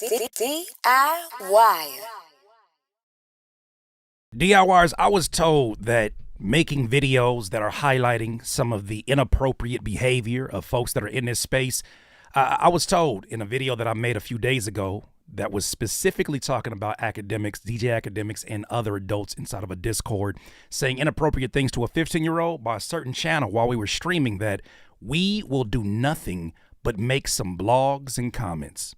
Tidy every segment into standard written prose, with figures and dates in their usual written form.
DIY. DIYers, I was told that making videos that are highlighting some of the inappropriate behavior of folks that are in this space, I was told in a video that I made a few days ago that was specifically talking about Akademiks, DJ Akademiks, and other adults inside of a Discord saying inappropriate things to a 15-year-old by a certain channel while we were streaming, that we will do nothing but make some blogs and comments.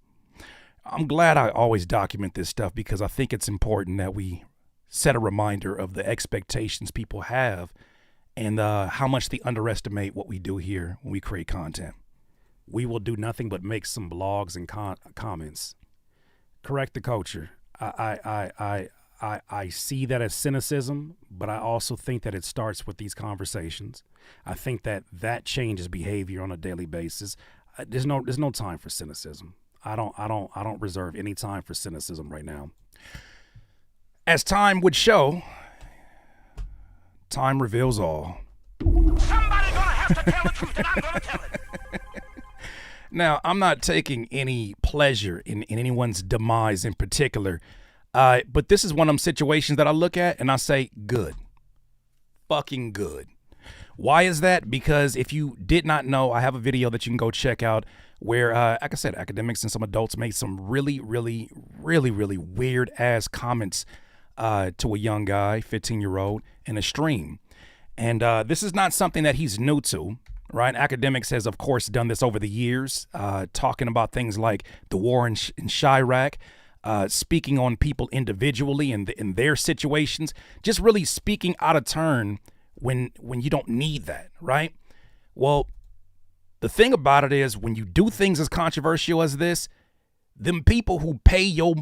I'm glad I always document this stuff because I think it's important that we set a reminder of the expectations people have and how much they underestimate what we do here when we create content. We will do nothing but make some blogs and comments. Correct the culture. I see that as cynicism, but I also think that it starts with these conversations. I think that changes behavior on a daily basis. There's no time for cynicism. I don't reserve any time for cynicism right now. As time would show, time reveals all. Somebody's gonna have to tell the truth, and I'm gonna tell it. Now, I'm not taking any pleasure in anyone's demise in particular, but this is one of them situations that I look at and I say, good. Fucking good. Why is that? Because if you did not know, I have a video that you can go check out where, like I said, Akademiks and some adults made some really weird ass comments to a young guy, 15-year-old, in a stream. And this is not something that he's new to, right? Akademiks has, of course, done this over the years, talking about things like the war in Chirac, speaking on people individually and in their situations, just really speaking out of turn when you don't need that, right? Well, the thing about it is when you do things as controversial as this, them people who pay your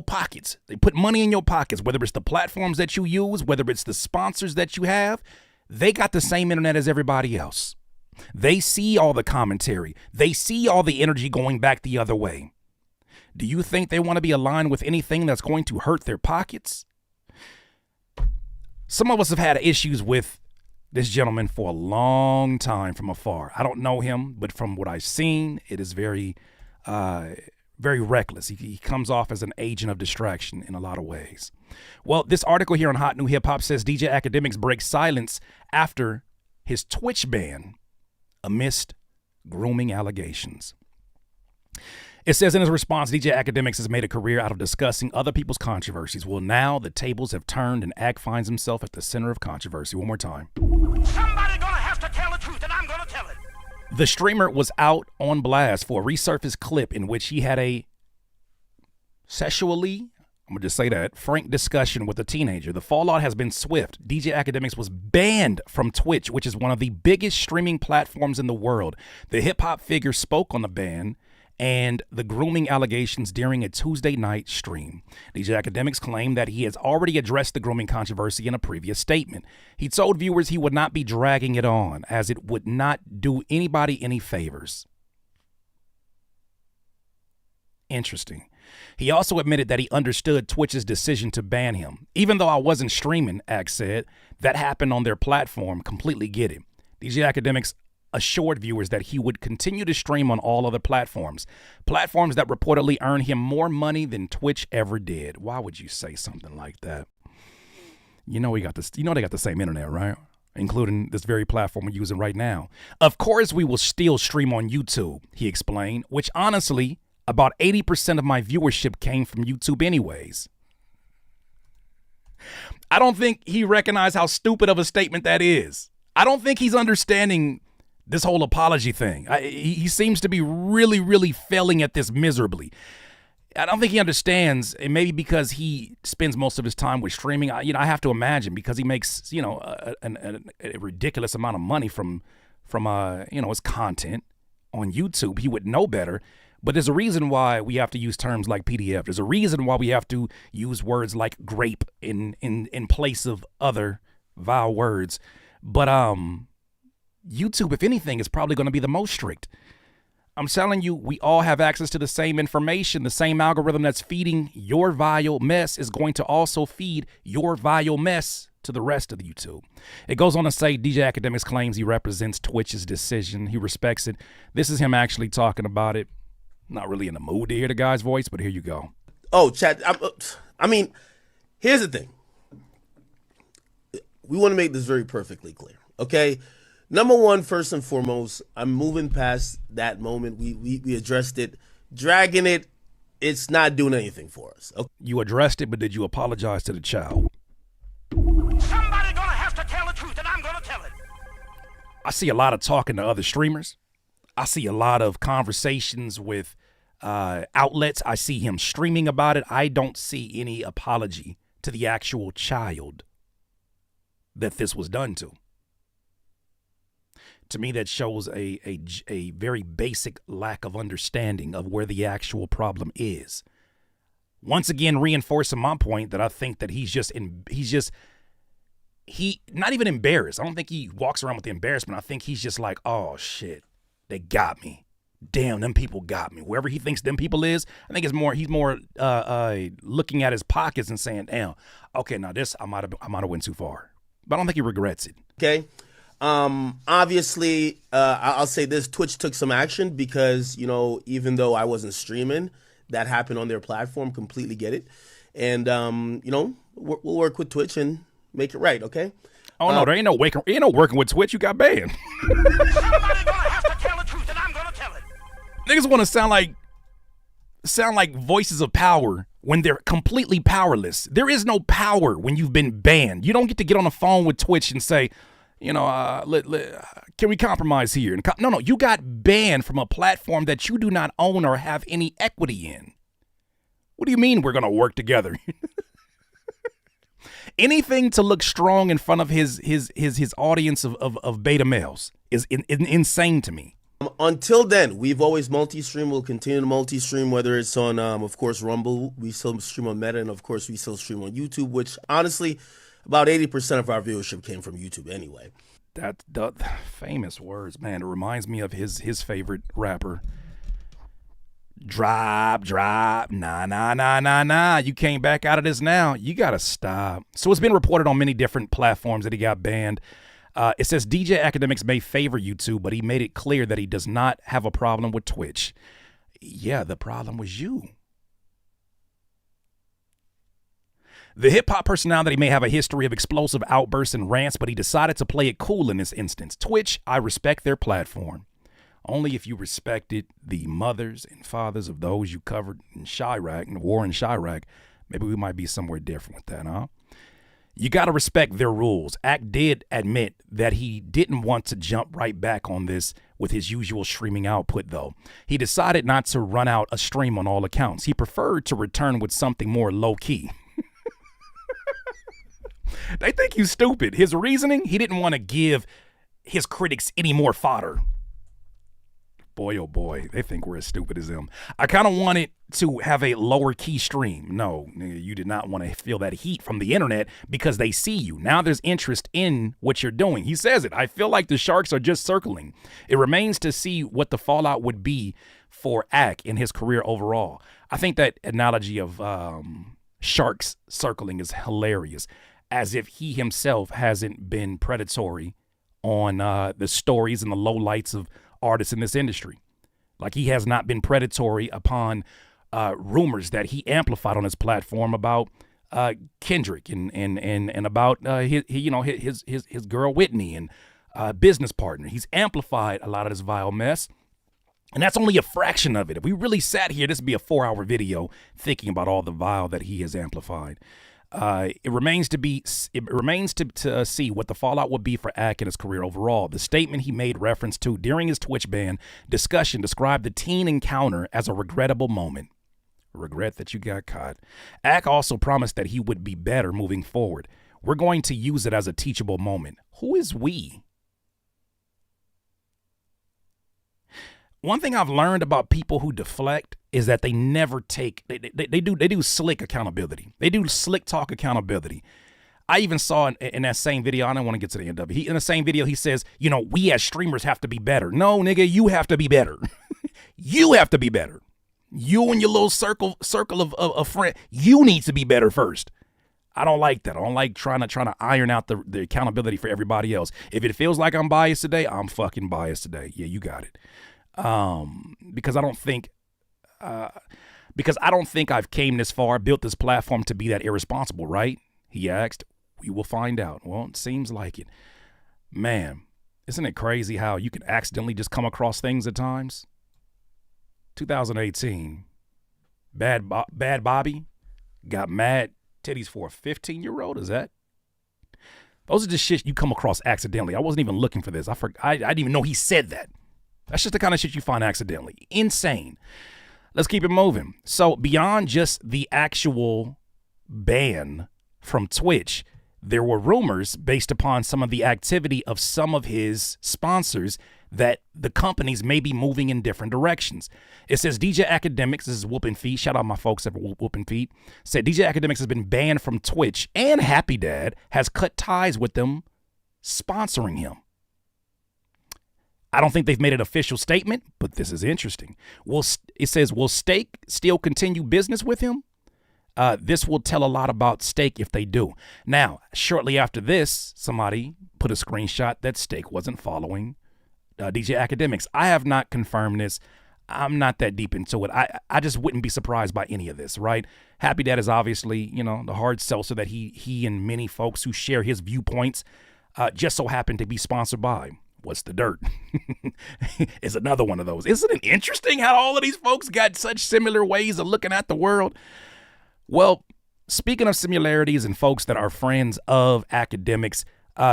pockets, they put money in your pockets, whether it's the platforms that you use, whether it's the sponsors that you have, they got the same internet as everybody else. They see all the commentary. They see all the energy going back the other way. Do you think they want to be aligned with anything that's going to hurt their pockets? Some of us have had issues with this gentleman for a long time from afar. I don't know him, but from what I've seen, it is very reckless. He comes off as an agent of distraction in a lot of ways. Well, this article here on Hot New Hip Hop says DJ Akademiks breaks silence after his Twitch ban amidst grooming allegations. It says in his response, DJ Akademiks has made a career out of discussing other people's controversies. Well, now the tables have turned and Ak finds himself at the center of controversy. One more time. Somebody's gonna have to tell the truth, and I'm gonna tell it. The streamer was out on blast for a resurfaced clip in which he had a sexually, I'm going to just say that, frank discussion with a teenager. The fallout has been swift. DJ Akademiks was banned from Twitch, which is one of the biggest streaming platforms in the world. The hip-hop figure spoke on the ban and the grooming allegations during a Tuesday night stream. DJ Akademiks claimed that he has already addressed the grooming controversy in a previous statement. He told viewers he would not be dragging it on, as it would not do anybody any favors. Interesting. He also admitted that he understood Twitch's decision to ban him. Even though I wasn't streaming, Ak said, that happened on their platform. Completely get it. DJ Akademiks assured viewers that he would continue to stream on all other platforms that reportedly earn him more money than Twitch ever did. Why would you say something like that? You know they got the same internet, right? Including this very platform we're using right now. Of course we will still stream on YouTube, he explained, which honestly, about 80% of my viewership came from YouTube anyways. I don't think he recognized how stupid of a statement that is. I don't think he's understanding this whole apology thing. He seems to be really failing at this miserably. I don't think he understands, and maybe because he spends most of his time with streaming, I have to imagine because he makes, a ridiculous amount of money from his content on YouTube, he would know better. But there's a reason why we have to use terms like PDF. There's a reason why we have to use words like grape in place of other vile words. But YouTube, if anything, is probably going to be the most strict. I'm telling you, we all have access to the same information. The same algorithm that's feeding your vile mess is going to also feed your vile mess to the rest of the YouTube. It goes on to say DJ Akademiks claims he represents Twitch's decision. He respects it. This is him actually talking about it. Not really in the mood to hear the guy's voice, but here you go. Oh, chat. I mean, here's the thing. We want to make this very perfectly clear, okay? Number one, first and foremost, I'm moving past that moment. We addressed it. Dragging it, it's not doing anything for us. Okay? You addressed it, but did you apologize to the child? Somebody gonna have to tell the truth, and I'm gonna tell it. I see a lot of talking to other streamers. I see a lot of conversations with outlets. I see him streaming about it. I don't see any apology to the actual child that this was done to. To me, that shows a very basic lack of understanding of where the actual problem is. Once again, reinforcing my point that I think that he's not even embarrassed. I don't think he walks around with the embarrassment. I think he's just like, oh shit, they got me. Damn, them people got me. Wherever he thinks them people is, I think he's more looking at his pockets and saying, damn, okay, now this I might have went too far. But I don't think he regrets it. Okay. Obviously, I'll say this, Twitch took some action because, even though I wasn't streaming, that happened on their platform, completely get it. And, we'll work with Twitch and make it right, okay? Oh, no, there ain't no working with Twitch. You got banned. Somebody gonna have to tell the truth, and I'm gonna tell it. Niggas want to sound like voices of power when they're completely powerless. There is no power when you've been banned. You don't get to get on the phone with Twitch and say, can we compromise here? No, you got banned from a platform that you do not own or have any equity in. What do you mean we're going to work together? Anything to look strong in front of his audience of beta males is insane to me. Until then, we've always multi-stream. We'll continue to multi-stream, whether it's on, of course, Rumble. We still stream on Meta, and of course, we still stream on YouTube, which honestly, about 80% of our viewership came from YouTube anyway. That the famous words, man. It reminds me of his favorite rapper. Drop, nah. You came back out of this now. You got to stop. So it's been reported on many different platforms that he got banned. It says DJ Akademiks may favor YouTube, but he made it clear that he does not have a problem with Twitch. Yeah, the problem was you. The hip-hop personality may have a history of explosive outbursts and rants, but he decided to play it cool in this instance. Twitch, I respect their platform. Only if you respected the mothers and fathers of those you covered in Chirac, in the war in Chirac, maybe we might be somewhere different with that, huh? You got to respect their rules. Ak did admit that he didn't want to jump right back on this with his usual streaming output, though. He decided not to run out a stream on all accounts. He preferred to return with something more low-key. They think you stupid. His reasoning, he didn't want to give his critics any more fodder. Boy, oh boy, they think we're as stupid as them. I kind of wanted to have a lower key stream. No, you did not want to feel that heat from the internet because they see you. Now there's interest in what you're doing. He says it. I feel like the sharks are just circling. It remains to see what the fallout would be for Ak in his career overall. I think that analogy of sharks circling is hilarious, as if he himself hasn't been predatory on the stories and the lowlights of artists in this industry. Like he has not been predatory upon rumors that he amplified on his platform about Kendrick and about his girl Whitney and business partner. He's amplified a lot of this vile mess. And that's only a fraction of it. If we really sat here, this would be a 4-hour video thinking about all the vile that he has amplified. It remains to see what the fallout would be for Ak in his career overall. The statement he made reference to during his Twitch ban discussion described the teen encounter as a regrettable moment. Regret that you got caught. Ak also promised that he would be better moving forward. We're going to use it as a teachable moment. Who is we? One thing I've learned about people who deflect is that they never take, they do slick accountability. They do slick talk accountability. I even saw in that same video, I don't want to get to the end of it. In the same video, he says, we as streamers have to be better. No, nigga, you have to be better. You have to be better. You and your little circle of friends, you need to be better first. I don't like that. I don't like trying to iron out the accountability for everybody else. If it feels like I'm biased today, I'm fucking biased today. Yeah, you got it. Because I don't think Because I don't think I've came this far, built this platform to be that irresponsible, right? He asked. We will find out. Well, it seems like it. Man, isn't it crazy how you can accidentally just come across things at times? 2018, Bad Bobby got mad titties for a 15-year-old. Is that? Those are just shit you come across accidentally. I wasn't even looking for this. I didn't even know he said that. That's just the kind of shit you find accidentally. Insane. Let's keep it moving. So beyond just the actual ban from Twitch, there were rumors based upon some of the activity of some of his sponsors that the companies may be moving in different directions. It says DJ Akademiks, this is Whoopin' Feet, shout out my folks at Whoopin' Feet, said DJ Akademiks has been banned from Twitch and Happy Dad has cut ties with them sponsoring him. I don't think they've made an official statement, but this is interesting. It says, will Steak still continue business with him? This will tell a lot about Steak if they do. Now, shortly after this, somebody put a screenshot that Steak wasn't following DJ Akademiks. I have not confirmed this. I'm not that deep into it. I just wouldn't be surprised by any of this, right? Happy Dad is obviously, the hard seltzer that he and many folks who share his viewpoints just so happen to be sponsored by. What's the dirt? Is another one of those. Isn't it interesting how all of these folks got such similar ways of looking at the world? Well, speaking of similarities and folks that are friends of Akademiks,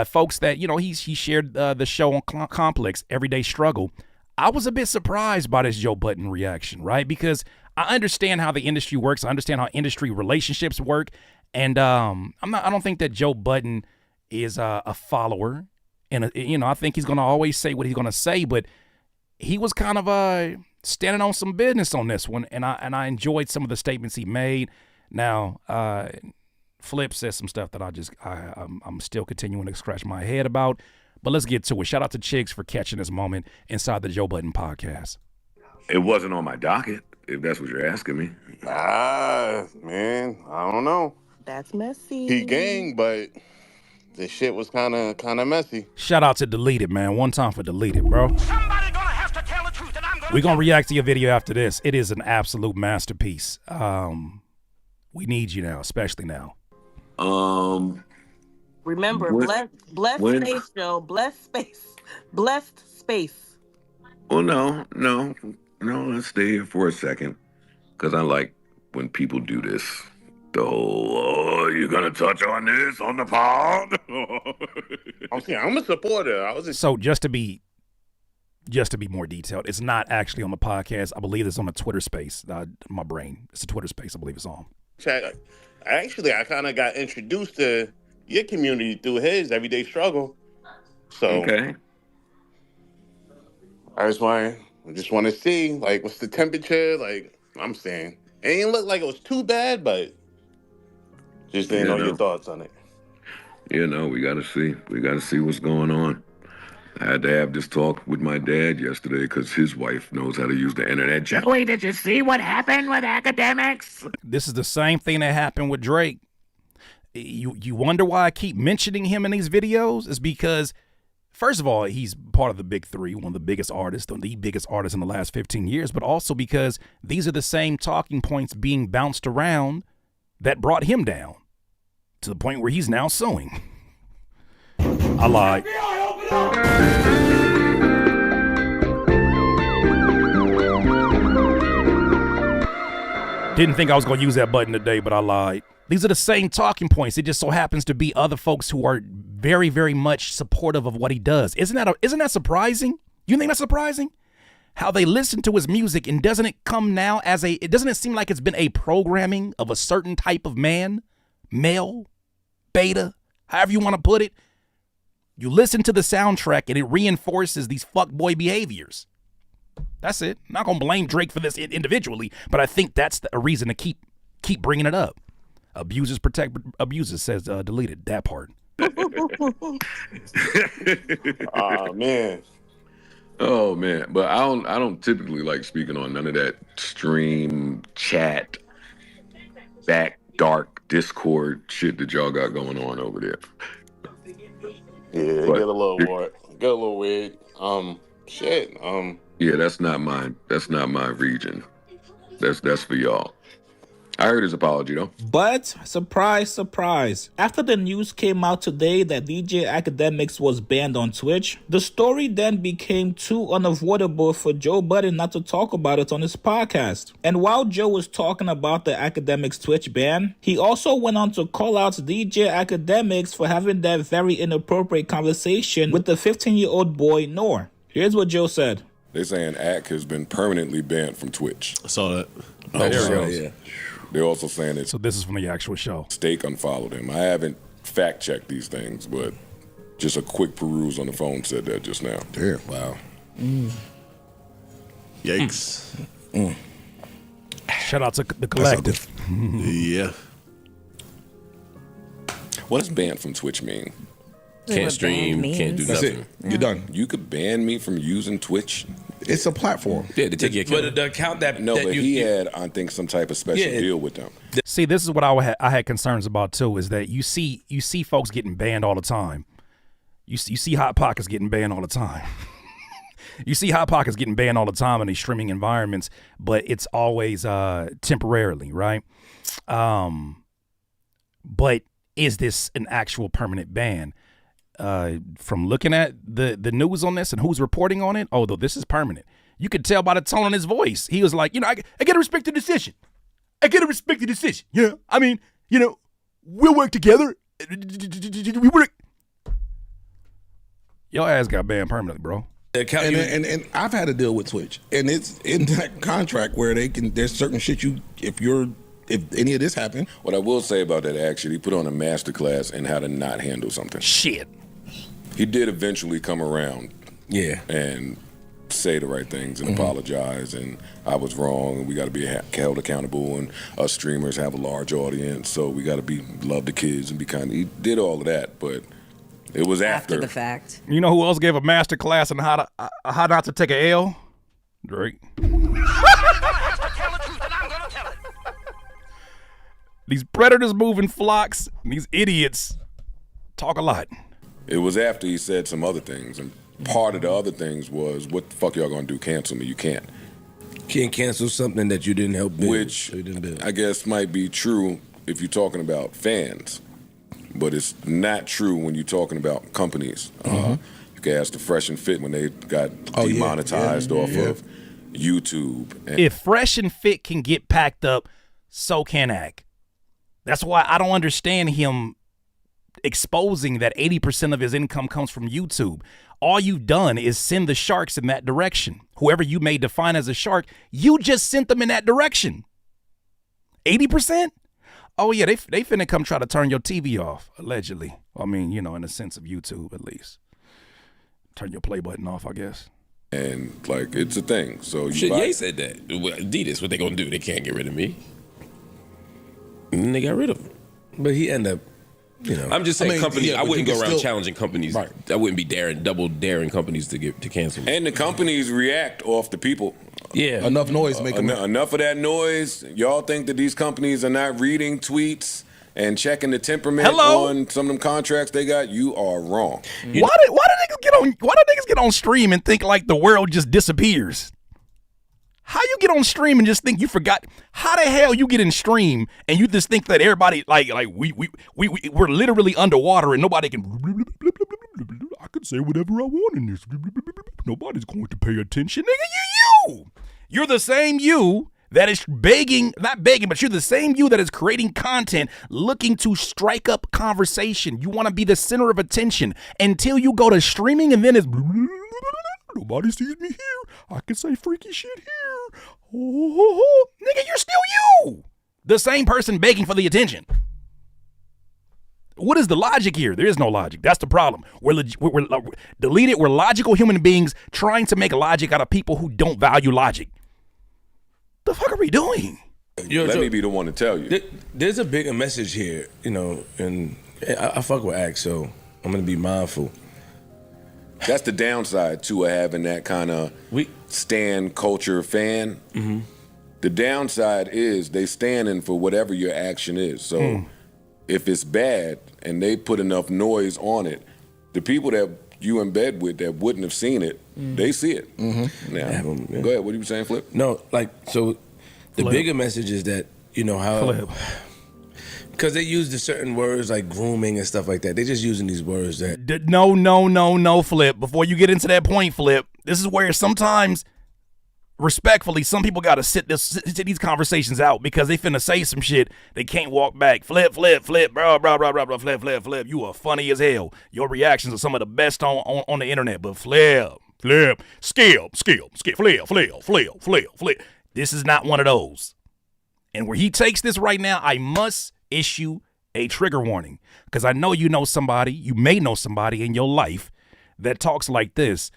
folks that, he shared the show on Complex, Everyday Struggle. I was a bit surprised by this Joe Budden reaction, right? Because I understand how the industry works. I understand how industry relationships work. And I don't think that Joe Budden is a follower. And, I think he's going to always say what he's going to say. But he was kind of standing on some business on this one. And I enjoyed some of the statements he made. Now, Flip says some stuff that I'm still continuing to scratch my head about. But let's get to it. Shout out to Chicks for catching this moment inside the Joe Budden podcast. It wasn't on my docket, if that's what you're asking me. Man, I don't know. That's messy. He gang, but the shit was kind of messy. Shout out to Deleted, man. One time for Deleted, bro. Somebody gonna have to tell the truth, and I'm gonna. We're gonna react to your video after this. It is an absolute masterpiece. We need you now, especially now. Remember, blessed space, Joe. Blessed space. Well, no. Let's stay here for a second, because I like when people do this. The whole, you're gonna touch on this on the pod? I'm a supporter. So just to be more detailed, it's not actually on the podcast. I believe it's on a Twitter space. My brain, it's a Twitter space. I believe it's on. Actually, I kind of got introduced to your community through his Everyday Struggle. So Okay. I just want to see, like, what's the temperature? Like, I'm saying, it ain't look like it was too bad, but just didn't know your thoughts on it. We gotta see. We gotta see what's going on. I had to have this talk with my dad yesterday because his wife knows how to use the internet. Joey, did you see what happened with Akademiks? This is the same thing that happened with Drake. You wonder why I keep mentioning him in these videos? Is because, first of all, he's part of the big three, one of the biggest artists, the biggest artist in the last 15 years, but also because these are the same talking points being bounced around that brought him down to the point where he's now suing. I lied. Didn't think I was going to use that button today, but I lied. These are the same talking points. It just so happens to be other folks who are very, very much supportive of what he does. Isn't that surprising? You think that's surprising? How they listen to his music, and doesn't it come now as doesn't it seem like it's been a programming of a certain type of man, male, beta, however you want to put it? You listen to the soundtrack and it reinforces these fuckboy behaviors. That's it. I'm not going to blame Drake for this individually, but I think that's a reason to keep bringing it up. Abusers protect abusers, says Deleted. That part. Oh, man. But I don't typically like speaking on none of that stream, chat, back, dark, Discord shit that y'all got going on over there. Yeah, it get a little weird. Yeah, that's not my region. That's for y'all. I heard his apology though. But, surprise, surprise, after the news came out today that DJ Akademiks was banned on Twitch, the story then became too unavoidable for Joe Budden not to talk about it on his podcast. And while Joe was talking about the Akademiks Twitch ban, he also went on to call out DJ Akademiks for having that very inappropriate conversation with the 15-year-old boy Noor. Here's what Joe said. They're saying Ak has been permanently banned from Twitch. I saw that. Yeah. They're also saying that So this is from the actual show. Steak unfollowed him. I haven't fact-checked these things, but just a quick peruse on the phone said that just now. Damn. Wow. Yikes. Shout out to the collective. Yeah. What does banned from Twitch mean? Can't stream, can't do That's nothing. it. You're done. You could ban me from using Twitch? It's a platform. Yeah, to take your account. But the account that No, that but he had, I think, some type of special deal with them. See, this is what I had concerns about too. Is that you see folks getting banned all the time. You see Hot Pockets getting banned all the time. You see Hot Pockets getting banned all the time in these streaming environments, but it's always temporarily, right? But is this an actual permanent ban? From looking at the news on this and who's reporting on it, although this is permanent. You could tell by the tone in his voice. He was like, I got to respect the decision. I got to respect the decision. Yeah, I mean, we'll work together. We work. Your ass got banned permanently, bro. And I've had to deal with Twitch, and it's in that contract where there's certain shit if any of this happened. What I will say about that, actually, he put on a masterclass in how to not handle something. Shit. He did eventually come around, Yeah. and say the right things and apologize, and I was wrong, and we got to be held accountable, and us streamers have a large audience, so we got to love the kids and be kind. He did all of that, but it was after the fact. You know who else gave a master class on how not to take a L? Drake. Tell the truth, and I'm gonna tell it. These predators moving flocks, and these idiots talk a lot. It was after he said some other things, and part of the other things was, what the fuck y'all gonna do, cancel me? You can't. Can't cancel something that you didn't help build. Which you didn't build. I guess might be true if you're talking about fans, but it's not true when you're talking about companies. You can ask the Fresh and Fit when they got demonetized off of YouTube. And If Fresh and Fit can get packed up, so can Ak. That's why I don't understand him exposing that 80% of his income comes from YouTube. All you've done is send the sharks in that direction. Whoever you may define as a shark, you just sent them in that direction. 80%? Oh yeah, they finna come try to turn your TV off, allegedly. I mean, in the sense of YouTube at least. Turn your play button off, I guess. And like, it's a thing. So you Shit, Ye said that. Adidas, what they gonna do? They can't get rid of me. And then they got rid of him. But he ended up, I'm just saying, companies. I wouldn't go around challenging companies. Right. I wouldn't be double daring companies to cancel me. And the companies react off the people. Yeah. Enough noise make them. Enough of that noise. Y'all think that these companies are not reading tweets and checking the temperament on some of them contracts they got? You are wrong. Why do niggas get on stream and think like the world just disappears? How you get on stream and just think you forgot? How the hell you get in stream and you just think that everybody we're literally underwater and nobody can? I could say whatever I want in this. Nobody's going to pay attention, nigga. You're the same you that is not begging, but you're the same you that is creating content, looking to strike up conversation. You want to be the center of attention until you go to streaming, and then it's. Nobody sees me here. I can say freaky shit here. Oh, nigga, you're still you. The same person begging for the attention. What is the logic here? There is no logic. That's the problem. We're deleted. We're logical human beings trying to make logic out of people who don't value logic. The fuck are we doing? Let me be the one to tell you. There's a bigger message here, and I fuck with Ak, so I'm gonna be mindful. That's the downside to having that kind of stan culture fan. Mm-hmm. The downside is they standing for whatever your action is. So if it's bad and they put enough noise on it, the people that you in bed with that wouldn't have seen it, they see it. Now, go ahead. What are you saying, Flip? No, so The bigger message is that, you know, how... Because they use the certain words like grooming and stuff like that. They're just using these words that... No, Flip. Before you get into that point, Flip, this is where sometimes, respectfully, some people got to sit these conversations out because they finna say some shit they can't walk back. Flip, bro, Flip. You are funny as hell. Your reactions are some of the best on the internet, but Flip, Flip. This is not one of those. And where he takes this right now, I must issue a trigger warning because I know you may know somebody in your life that talks like this.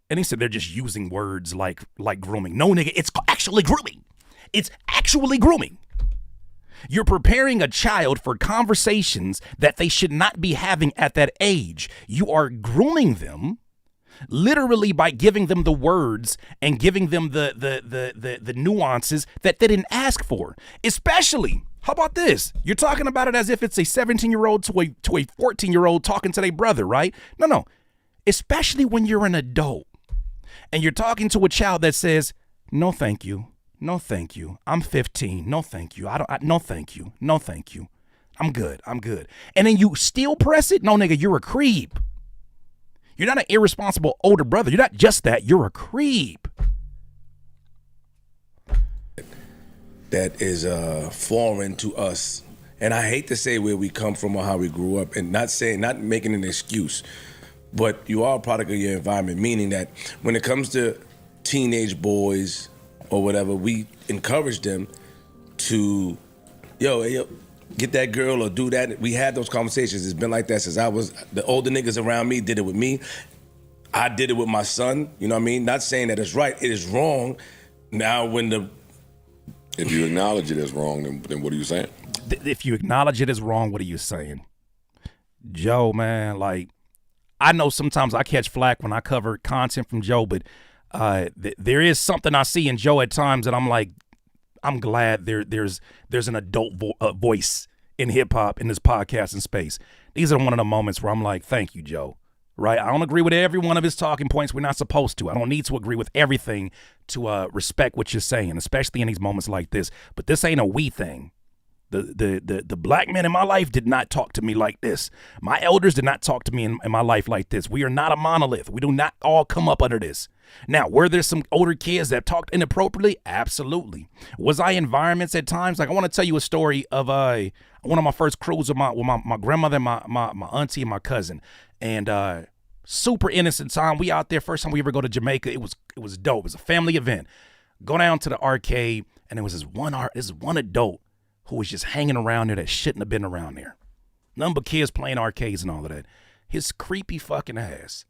And he said they're just using words like grooming. No, nigga, it's actually grooming. It's actually grooming. You're preparing a child for conversations that they should not be having at that age. You are grooming them literally by giving them the words and giving them the nuances that they didn't ask for. Especially, how about this? You're talking about it as if it's a 17-year-old to a 14-year-old talking to their brother, right? No. Especially when you're an adult and you're talking to a child that says, no, thank you. No, thank you. I'm 15. No, thank you. No, thank you. No, thank you. I'm good. And then you still press it? No, nigga, you're a creep. You're not an irresponsible older brother. You're not just that. You're a creep. That is foreign to us. And I hate to say where we come from or how we grew up, and not making an excuse, but you are a product of your environment, meaning that when it comes to teenage boys or whatever, we encourage them to, yo, get that girl or do that. We had those conversations. It's been like that since the older niggas around me did it with me. I did it with my son, you know what I mean? Not saying that it's right, it is wrong. Now if you acknowledge it as wrong, then what are you saying? If you acknowledge it as wrong, what are you saying? Joe, man, like, I know sometimes I catch flack when I cover content from Joe, but there is something I see in Joe at times that I'm like, I'm glad there's an adult voice in hip hop in this podcasting space. These are one of the moments where I'm like, thank you, Joe. Right? I don't agree with every one of his talking points. We're not supposed to. I don't need to agree with everything to respect what you're saying, especially in these moments like this. But this ain't a we thing. The black men in my life did not talk to me like this. My elders did not talk to me in my life like this. We are not a monolith. We do not all come up under this. Now, were there some older kids that talked inappropriately? Absolutely. Was I in environments at times? Like, I want to tell you a story of one of my first cruises with my grandmother, my auntie, and my cousin. And super innocent time. We out there, first time we ever go to Jamaica. It was dope. It was a family event. Go down to the arcade, and there was this one adult who was just hanging around there that shouldn't have been around there. None but kids playing arcades and all of that. His creepy fucking ass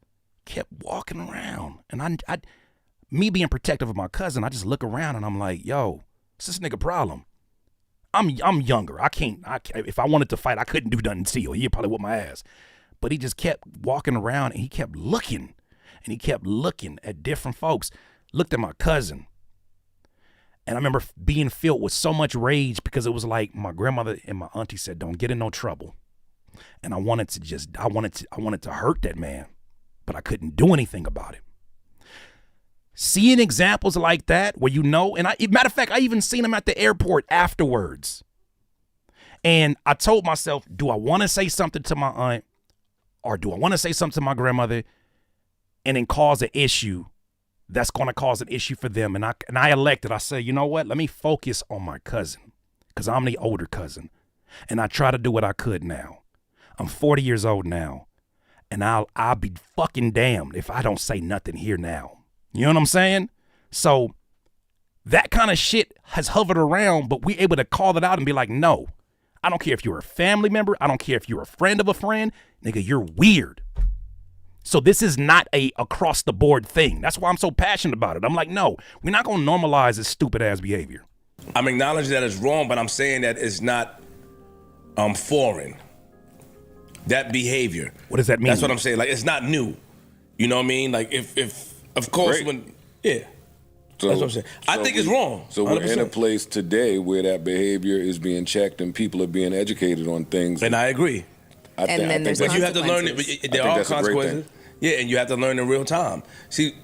kept walking around. And I me being protective of my cousin, I just look around and I'm like, yo, what's this nigga problem? I'm younger. I can't if I wanted to fight, I couldn't do nothing to you. He'd probably whip my ass. But he just kept walking around and he kept looking. And he kept looking at different folks. Looked at my cousin. And I remember being filled with so much rage because it was like my grandmother and my auntie said, don't get in no trouble. And I wanted to hurt that man, but I couldn't do anything about it. Seeing examples like that where and matter of fact, I even seen him at the airport afterwards. And I told myself, do I want to say something to my aunt or do I want to say something to my grandmother and then cause an issue that's going to cause an issue for them? And I elected, I said, you know what? Let me focus on my cousin because I'm the older cousin. And I try to do what I could now. I'm 40 years old now. And I'll be fucking damned if I don't say nothing here now. You know what I'm saying? So that kind of shit has hovered around, but we're able to call it out and be like, no, I don't care if you're a family member. I don't care if you're a friend of a friend. Nigga, you're weird. So this is not a across the board thing. That's why I'm so passionate about it. I'm like, no, we're not going to normalize this stupid ass behavior. I'm acknowledging that it's wrong, but I'm saying that it's not foreign. That behavior. What does that mean? That's what I'm saying. Like, it's not new. You know what I mean? Like, if of course, Great. Yeah. So, that's what I'm saying. I think it's wrong. So 100%. We're in a place today where that behavior is being checked and people are being educated on things. And I agree. I think but you have to learn it. There are consequences. Yeah, and you have to learn in real time. See,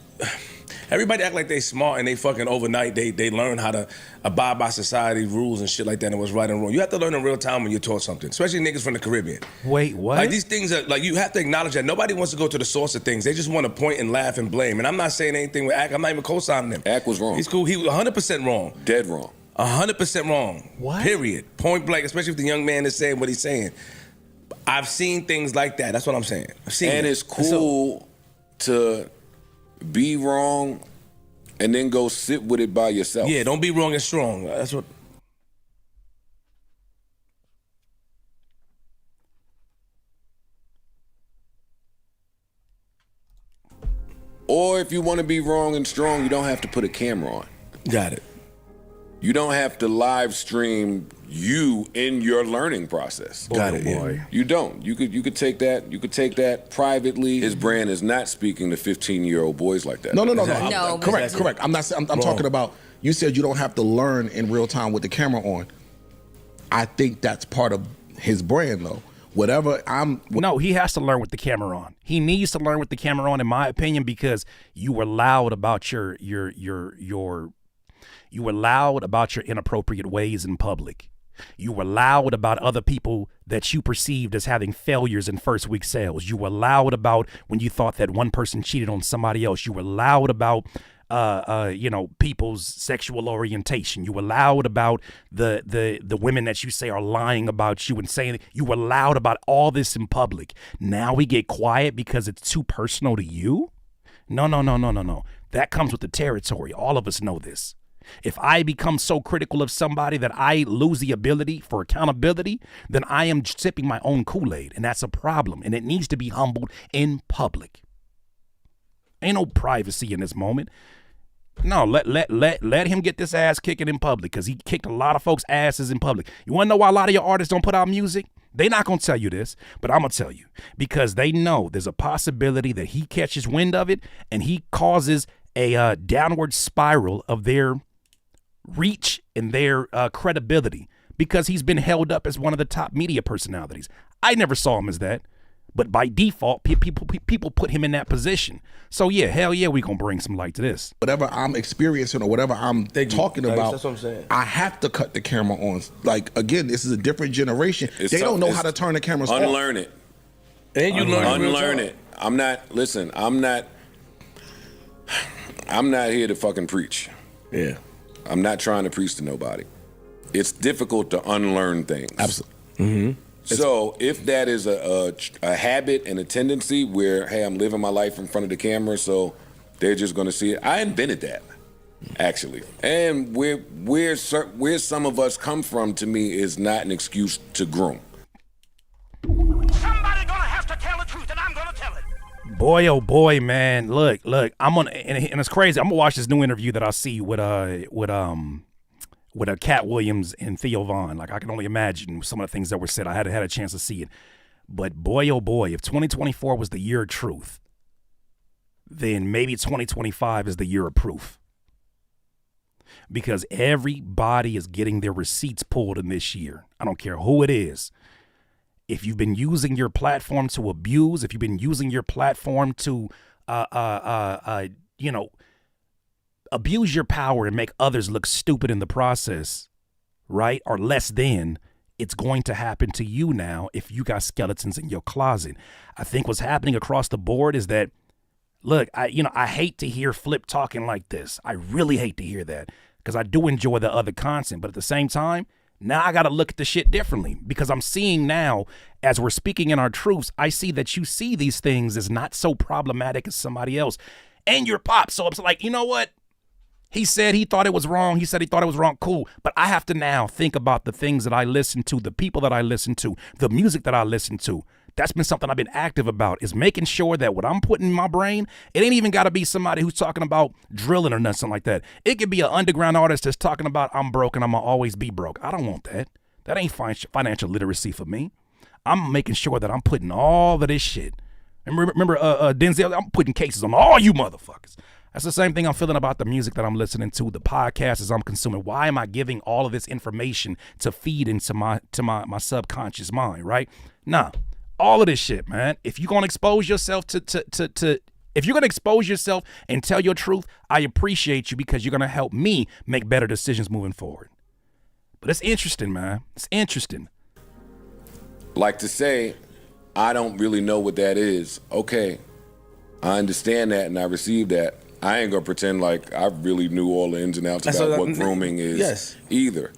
Everybody act like they smart and they fucking overnight. They learn how to abide by society rules and shit like that and what's right and wrong. You have to learn in real time when you're taught something, especially niggas from the Caribbean. Wait, what? Like these things are like, you have to acknowledge that nobody wants to go to the source of things. They just want to point and laugh and blame. And I'm not saying anything with Ak. I'm not even co-signing him. Ak was wrong. He's cool. He was 100% wrong. Dead wrong. 100% wrong. What? Period. Point blank. Especially if the young man is saying what he's saying. I've seen things like that. That's what I'm saying. I've seen And it. it's cool to be wrong and then go sit with it by yourself. Yeah, don't be wrong and strong. That's what. Or if you want to be wrong and strong, you don't have to put a camera on. Got it. You don't have to live stream you in your learning process. Got it, boy. You don't. You could take that. You could take that privately. His brand is not speaking to 15-year-old boys like that. No. No, Correct. I'm not. I'm talking about. You said you don't have to learn in real time with the camera on. I think that's part of his brand, though. No, he has to learn with the camera on. He needs to learn with the camera on, in my opinion, because you were loud about your inappropriate ways in public. You were loud about other people that you perceived as having failures in first week sales. You were loud about when you thought that one person cheated on somebody else. You were loud about people's sexual orientation. You were loud about the women that you say are lying about you and saying you were loud about all this in public. Now we get quiet because it's too personal to you? No. That comes with the territory. All of us know this. If I become so critical of somebody that I lose the ability for accountability, then I am sipping my own Kool-Aid, and that's a problem, and it needs to be humbled in public. Ain't no privacy in this moment. No, let him get this ass kicking in public, because he kicked a lot of folks' asses in public. You want to know why a lot of your artists don't put out music? They're not going to tell you this, but I'm going to tell you, because they know there's a possibility that he catches wind of it and he causes a downward spiral of their reach and their credibility, because he's been held up as one of the top media personalities. I never saw him as that, but by default, people put him in that position. So yeah, hell yeah, we gonna bring some light to this. Whatever I'm experiencing or whatever I'm talking about, that's what I'm saying. I have to cut the camera on. Like, again, this is a different generation. They don't know how to turn the cameras off. Unlearn it. And you Unlearn it. I'm not here to fucking preach. Yeah. I'm not trying to preach to nobody. It's difficult to unlearn things. Absolutely. Mm-hmm. So if that is a habit and a tendency where, hey, I'm living my life in front of the camera, so they're just going to see it. I invented that, actually. And where some of us come from, to me, is not an excuse to groom. Somebody gonna have to tell the truth, and I'm gonna tell it. Boy, oh boy, man! Look, I'm on, and it's crazy. I'm gonna watch this new interview that I see with Cat Williams and Theo Vaughn. Like, I can only imagine some of the things that were said. I had a chance to see it, but boy, oh boy, if 2024 was the year of truth, then maybe 2025 is the year of proof, because everybody is getting their receipts pulled in this year. I don't care who it is. If you've been using your platform to abuse, if you've been using your platform to, abuse your power and make others look stupid in the process, right, or less than, it's going to happen to you now if you got skeletons in your closet. I think what's happening across the board is that, look, I hate to hear Flip talking like this. I really hate to hear that, because I do enjoy the other content, but at the same time, now I got to look at the shit differently, because I'm seeing now, as we're speaking in our truths, I see that you see these things as not so problematic as somebody else. And you're Pop. So it's like, you know what? He said he thought it was wrong. He said he thought it was wrong. Cool. But I have to now think about the things that I listen to, the people that I listen to, the music that I listen to. That's been something I've been active about, is making sure that what I'm putting in my brain, it ain't even got to be somebody who's talking about drilling or nothing like that. It could be an underground artist that's talking about I'm broke and I'm going to always be broke. I don't want that. That ain't financial literacy for me. I'm making sure that I'm putting all of this shit. And remember Denzel, I'm putting cases on all you motherfuckers. That's the same thing I'm feeling about the music that I'm listening to, the podcasts as I'm consuming. Why am I giving all of this information to feed into my subconscious mind, right? Nah. All of this shit, man. If you're gonna expose yourself to If you're going to expose yourself and tell your truth, I appreciate you because you're going to help me make better decisions moving forward. But it's interesting, man. It's interesting. Like to say, I don't really know what that is. Okay, I understand that and I receive that. I ain't gonna pretend like I really knew all the ins and outs about what grooming is either.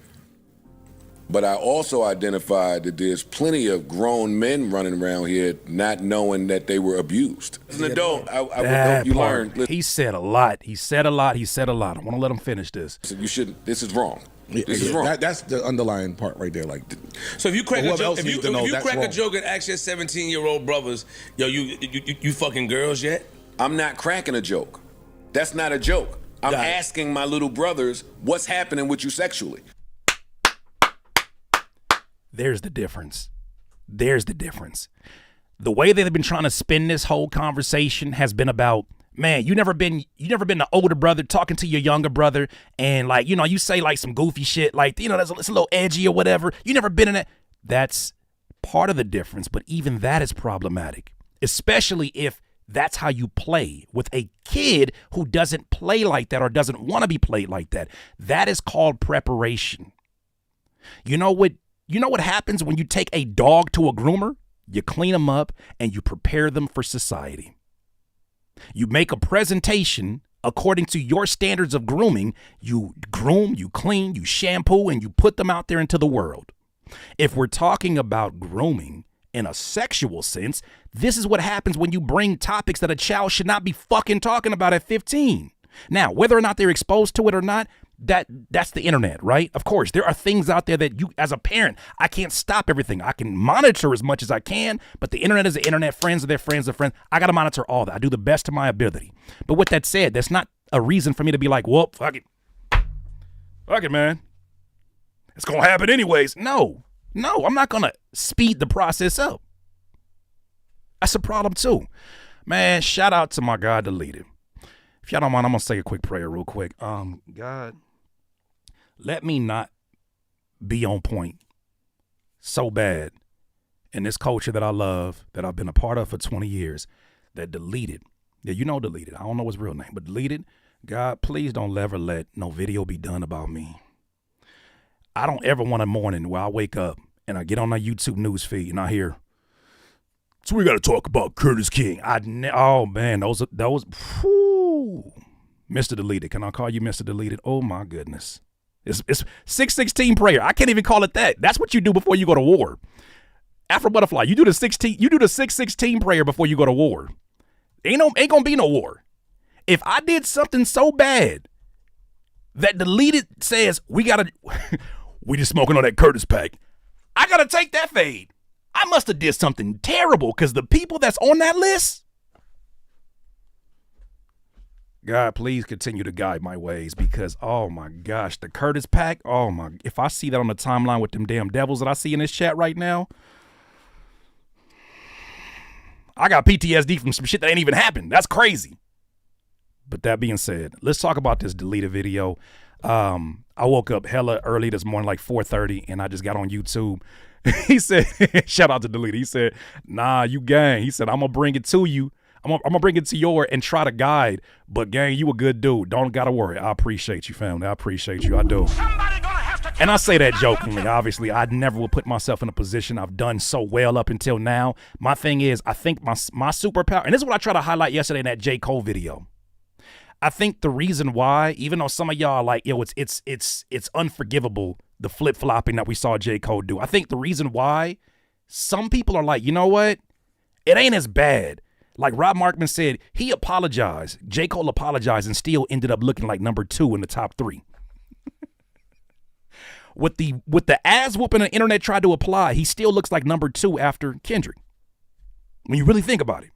But I also identified that there's plenty of grown men running around here not knowing that they were abused. As an adult, I would hope you learn. He said a lot. He said a lot. I want to let him finish this. You shouldn't. This is wrong. This is wrong. That's the underlying part right there. Like, so if you crack a joke, if you crack a joke and ask your 17-year-old brothers, yo, you fucking girls yet? I'm not cracking a joke. That's not a joke. I'm asking my little brothers, what's happening with you sexually? There's the difference. There's the difference. The way they've been trying to spin this whole conversation has been about, man, you never been the older brother talking to your younger brother and like, you know, you say like some goofy shit like, you know, it's a little edgy or whatever. You never been in it. That's part of the difference, but even that is problematic, especially if that's how you play with a kid who doesn't play like that or doesn't want to be played like that. That is called preparation. You know what happens when you take a dog to a groomer? You clean them up and you prepare them for society. You make a presentation according to your standards of grooming. You groom, you clean, you shampoo, and you put them out there into the world. If we're talking about grooming in a sexual sense, this is what happens when you bring topics that a child should not be fucking talking about at 15. Now, whether or not they're exposed to it or not, that's the internet, right? Of course, there are things out there that you, as a parent, I can't stop everything. I can monitor as much as I can, but the internet is the internet. Friends are their friends are friends. I got to monitor all that. I do the best of my ability. But with that said, that's not a reason for me to be like, well, fuck it. Fuck it, man. It's going to happen anyways. No, I'm not going to speed the process up. That's a problem too. Man, shout out to my guy, Deleted. If y'all don't mind, I'm going to say a quick prayer real quick. God, let me not be on point so bad in this culture that I love, that I've been a part of for 20 years, that Deleted, yeah, you know Deleted, I don't know his real name, but Deleted, God, please don't ever let no video be done about me. I don't ever want a morning where I wake up and I get on my YouTube news feed and I hear, so we got to talk about Curtis King. Oh man, those, whew. Mr. Deleted. Can I call you Mr. Deleted? Oh my goodness. It's 616 prayer. I can't even call it that. That's what you do before you go to war. Afro Butterfly, you do the 616 prayer before you go to war. Ain't gonna be no war. If I did something so bad that Deleted says we just smoking on that Curtis pack, I gotta take that fade. I must have did something terrible because the people that's on that list, God, please continue to guide my ways because, oh my gosh, the Curtis pack, if I see that on the timeline with them damn devils that I see in this chat right now, I got PTSD from some shit that ain't even happened. That's crazy. But that being said, let's talk about this Deleted video. I woke up hella early this morning, like 4:30, and I just got on YouTube. He said, shout out to Deleted. He said, nah, you gang. He said, I'm going to bring it to you. I'm gonna bring it to your and try to guide. But gang, you a good dude. Don't gotta worry. I appreciate you, family. I appreciate you. I do. And I say that jokingly. Obviously, I never will put myself in a position I've done so well up until now. My thing is, I think my superpower, and this is what I tried to highlight yesterday in that J. Cole video. I think the reason why, even though some of y'all are like, yo, it's unforgivable, the flip-flopping that we saw J. Cole do. I think the reason why some people are like, you know what? It ain't as bad. Like Rob Markman said, he apologized. J. Cole apologized and still ended up looking like number 2 in the top 3. With the ass whooping the internet tried to apply, he still looks like number 2 after Kendrick. When you really think about it.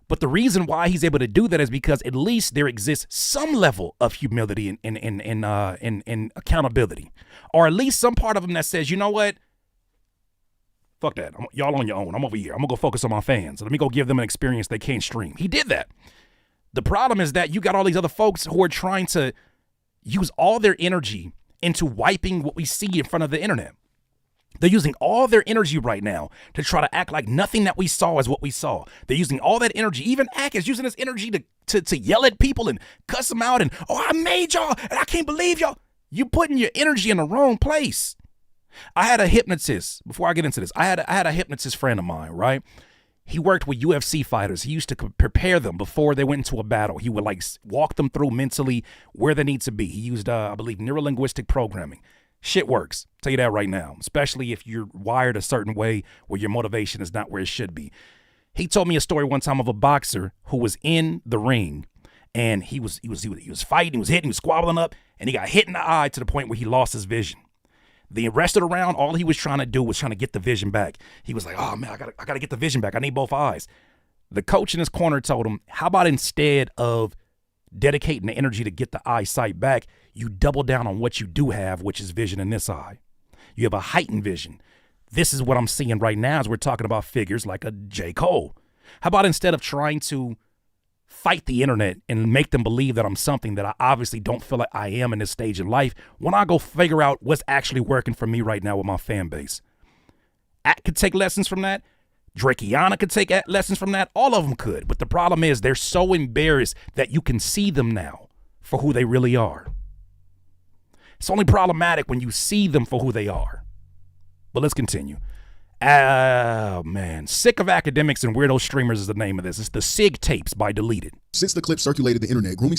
But the reason why he's able to do that is because at least there exists some level of humility and accountability. Or at least some part of him that says, you know what? Fuck that. Y'all on your own. I'm over here. I'm going to go focus on my fans. Let me go give them an experience they can't stream. He did that. The problem is that you got all these other folks who are trying to use all their energy into wiping what we see in front of the internet. They're using all their energy right now to try to act like nothing that we saw is what we saw. They're using all that energy. Even Ak is using his energy to yell at people and cuss them out and, oh, I made y'all and I can't believe y'all. You're putting your energy in the wrong place. I had a hypnotist, before I get into this, I had a hypnotist friend of mine, right? He worked with UFC fighters. He used to prepare them before they went into a battle. He would like walk them through mentally where they need to be. He used, I believe, neuro-linguistic programming. Shit works. I'll tell you that right now, especially if you're wired a certain way where your motivation is not where it should be. He told me a story one time of a boxer who was in the ring and he was fighting, he was hitting, he was squabbling up, and he got hit in the eye to the point where he lost his vision. The rest of the round, all he was trying to do was trying to get the vision back. He was like, oh man, I gotta get the vision back. I need both eyes. The coach in his corner told him, how about instead of dedicating the energy to get the eyesight back, you double down on what you do have, which is vision in this eye. You have a heightened vision. This is what I'm seeing right now as we're talking about figures like a J. Cole. How about instead of trying to fight the internet and make them believe that I'm something that I obviously don't feel like I am in this stage in life, when I go figure out what's actually working for me right now with my fan base. At could take lessons from that. Drakeana could take lessons from that. All of them could. But the problem is they're so embarrassed that you can see them now for who they really are. It's only problematic when you see them for who they are. But let's continue. Oh, man. Sick of Akademiks and Weirdo Streamers is the name of this. It's the SIG tapes by Deleted. Since the clip circulated the internet, Grooming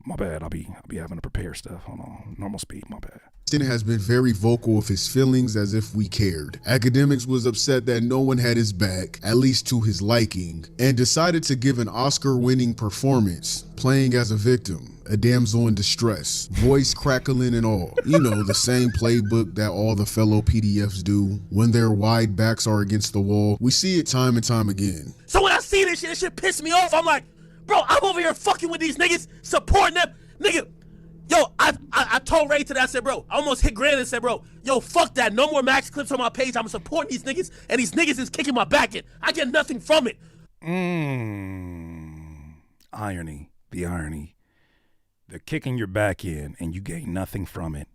My bad. I'll be having to prepare stuff. Hold on. Normal speed. My bad. has been very vocal of his feelings as if we cared. Akademiks was upset that no one had his back, at least to his liking, and decided to give an Oscar-winning performance, playing as a victim, a damsel in distress, voice crackling and all. You know, the same playbook that all the fellow PDFs do when their wide backs are against the wall. We see it time and time again. So when I see this shit pissed me off. I'm like, bro, I'm over here fucking with these niggas, supporting them. Nigga, yo, I told Ray today, I said, bro, I almost hit Grant and said, bro, yo, fuck that. No more Max clips on my page. I'm supporting these niggas, and these niggas is kicking my back in. I get nothing from it. Irony. The irony. They're kicking your back in, and you gain nothing from it.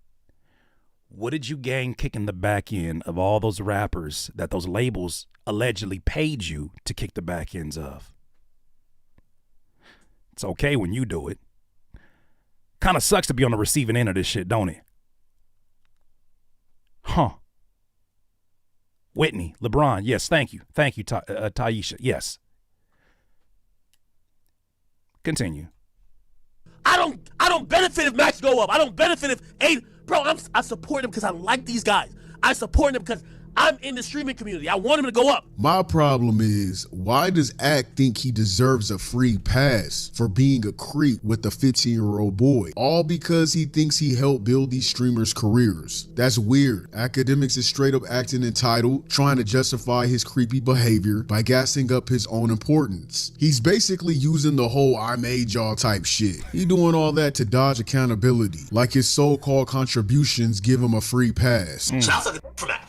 What did you gain kicking the back end of all those rappers that those labels allegedly paid you to kick the back ends of? It's okay when you do it. Kind of sucks to be on the receiving end of this shit, don't it? Huh. Whitney, LeBron, yes, thank you. Thank you, Taisha, yes. Continue. I don't benefit if Max go up. I don't benefit if I support him because I like these guys. I support him because I'm in the streaming community. I want him to go up. My problem is, why does Ak think he deserves a free pass for being a creep with a 15-year-old boy? All because he thinks he helped build these streamers' careers. That's weird. Akademiks is straight up acting entitled, trying to justify his creepy behavior by gassing up his own importance. He's basically using the whole I made y'all type shit. He doing all that to dodge accountability, like his so-called contributions give him a free pass. From that.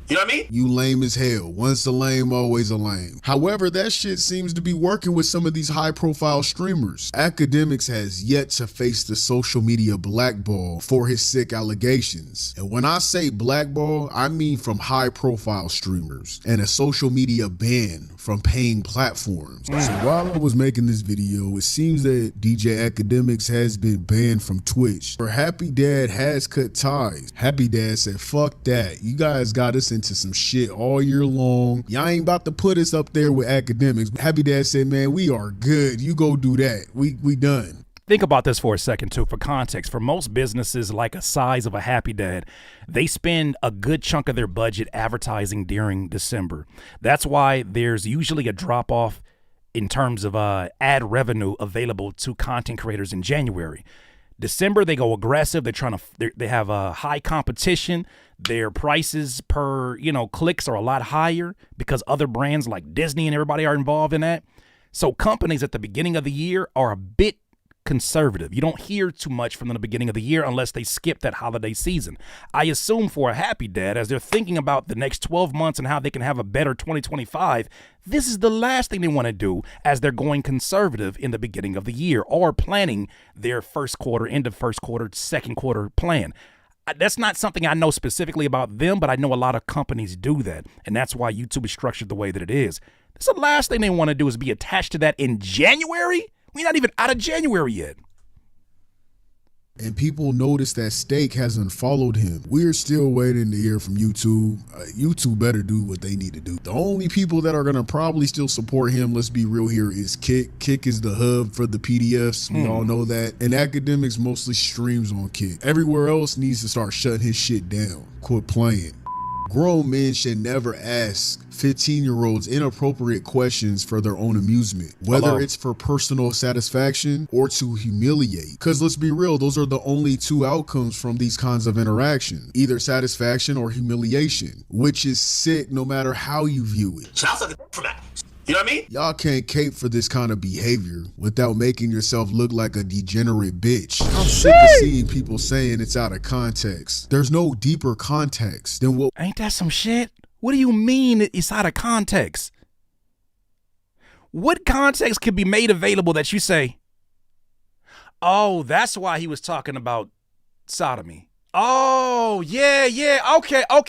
You know what I mean? You lame as hell. Once a lame, always a lame. However, that shit seems to be working with some of these high-profile streamers. Akademiks has yet to face the social media blackball for his sick allegations. And when I say blackball, I mean from high-profile streamers and a social media ban from paying platforms. So while I was making this video, it seems that DJ Akademiks has been banned from Twitch. Or Happy Dad has cut ties. Happy Dad said, fuck that. You guys got us into some shit all year long. Y'all ain't about to put us up there with Akademiks. Happy Dad said, man, we are good. You go do that. We done. Think about this for a second, too, for context. For most businesses like a size of a Happy Dad, they spend a good chunk of their budget advertising during December. That's why there's usually a drop-off in terms of ad revenue available to content creators in January. December, they go aggressive. They have a high competition. Their prices per, clicks are a lot higher because other brands like Disney and everybody are involved in that. So companies at the beginning of the year are a bit conservative. You don't hear too much from them at the beginning of the year unless they skip that holiday season. I assume for a Happy Dad, as they're thinking about the next 12 months and how they can have a better 2025, this is the last thing they want to do as they're going conservative in the beginning of the year or planning their first quarter, end of first quarter, second quarter plan. That's not something I know specifically about them, but I know a lot of companies do that. And that's why YouTube is structured the way that it is. That's the last thing they want to do is be attached to that in January. We're not even out of January yet. And people notice that Steak hasn't followed him. We're still waiting to hear from YouTube. YouTube better do what they need to do. The only people that are going to probably still support him, let's be real here, is Kick. Kick is the hub for the PDFs. We all know that. And Akademiks mostly streams on Kick. Everywhere else needs to start shutting his shit down. Quit playing. Grown men should never ask 15-year-olds inappropriate questions for their own amusement, whether it's for personal satisfaction or to humiliate. Because let's be real, those are the only two outcomes from these kinds of interactions, either satisfaction or humiliation, which is sick no matter how you view it. So I'll suck a for that. You know what I mean? Y'all can't cape for this kind of behavior without making yourself look like a degenerate bitch. I'm sick of seeing people saying it's out of context. There's no deeper context than what— Ain't that some shit? What do you mean it's out of context? What context could be made available that you say, oh, that's why he was talking about sodomy? Oh, yeah, okay. Oh,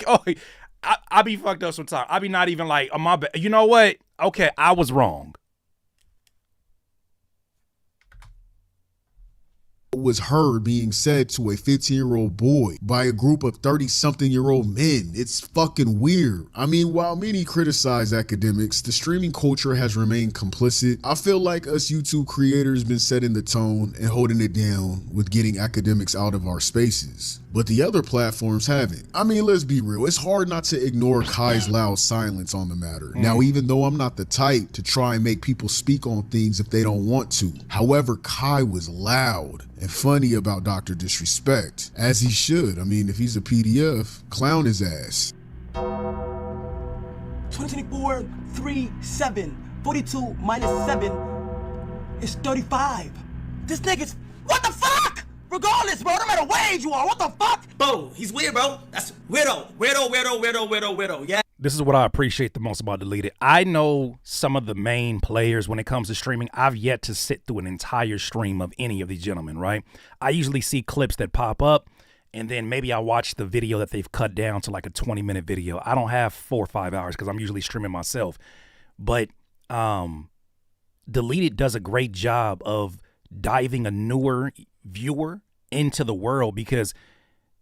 I be fucked up sometimes. I be not even like, oh, my bad. You know what? Okay, I was wrong. was heard being said to a 15-year-old boy by a group of 30-something-year-old men. It's fucking weird. I mean, while many criticize Akademiks, the streaming culture has remained complicit. I feel like us YouTube creators been setting the tone and holding it down with getting Akademiks out of our spaces. But the other platforms haven't. I mean, let's be real. It's hard not to ignore Kai's loud silence on the matter. Now, even though I'm not the type to try and make people speak on things if they don't want to. However, Kai was loud and funny about Dr. Disrespect, as he should. I mean, if he's a PDF, clown his ass. 2024, 3, 7. 42 minus 7 is 35. This nigga's, what the fuck? Regardless, bro, no matter what age you are, what the fuck? Bro, he's weird, bro. That's weirdo, yeah. This is what I appreciate the most about Deleted. I know some of the main players when it comes to streaming. I've yet to sit through an entire stream of any of these gentlemen, right? I usually see clips that pop up, and then maybe I watch the video that they've cut down to like a 20-minute video. I don't have 4 or 5 hours because I'm usually streaming myself. But Deleted does a great job of diving a newer viewer into the world, because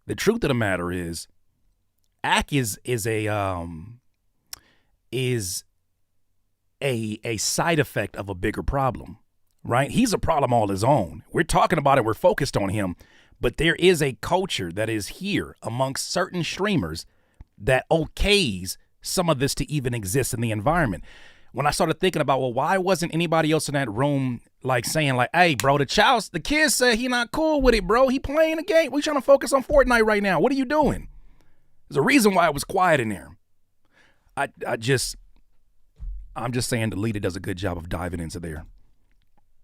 the truth of the matter is Ak is a side effect of a bigger problem, right? He's a problem all his own. We're talking about it, we're focused on him, but there is a culture that is here amongst certain streamers that okays some of this to even exist in the environment. When I started thinking about, well, why wasn't anybody else in that room like saying like, hey, bro, the kid said he not cool with it, bro. He playing a game. We trying to focus on Fortnite right now. What are you doing? There's a reason why it was quiet in there. I'm just saying Deleted does a good job of diving into there.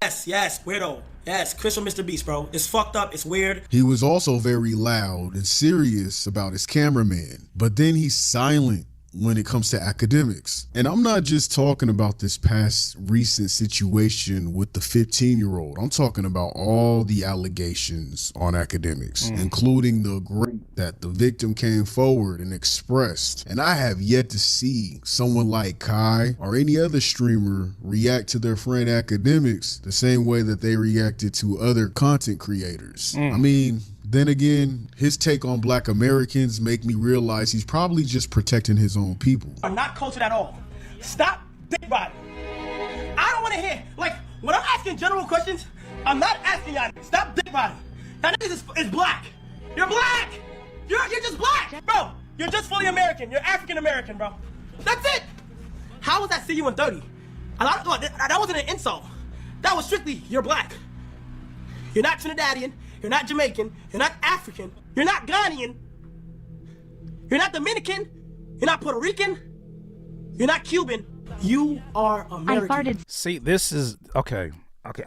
Yes, weirdo. Yes, Crystal Mr. Beast, bro. It's fucked up. It's weird. He was also very loud and serious about his cameraman, but then he's silent when it comes to Akademiks. And I'm not just talking about this past recent situation with the 15-year-old. I'm talking about all the allegations on Akademiks, including the gRape that the victim came forward and expressed. And I have yet to see someone like Kai or any other streamer react to their friend Akademiks the same way that they reacted to other content creators. I mean, then again, his take on Black Americans make me realize he's probably just protecting his own people. I'm not cultured at all. Stop dick riding. I don't want to hear, like, when I'm asking general questions, I'm not asking y'all. Stop dick riding. That nigga is black. You're black. You're just black, bro. You're just fully American. You're African American, bro. That's it. How was that see you in 30? That wasn't an insult. That was strictly, you're black. You're not Trinidadian. You're not Jamaican. You're not African. You're not Ghanaian. You're not Dominican. You're not Puerto Rican. You're not Cuban. You are American. See, this is okay.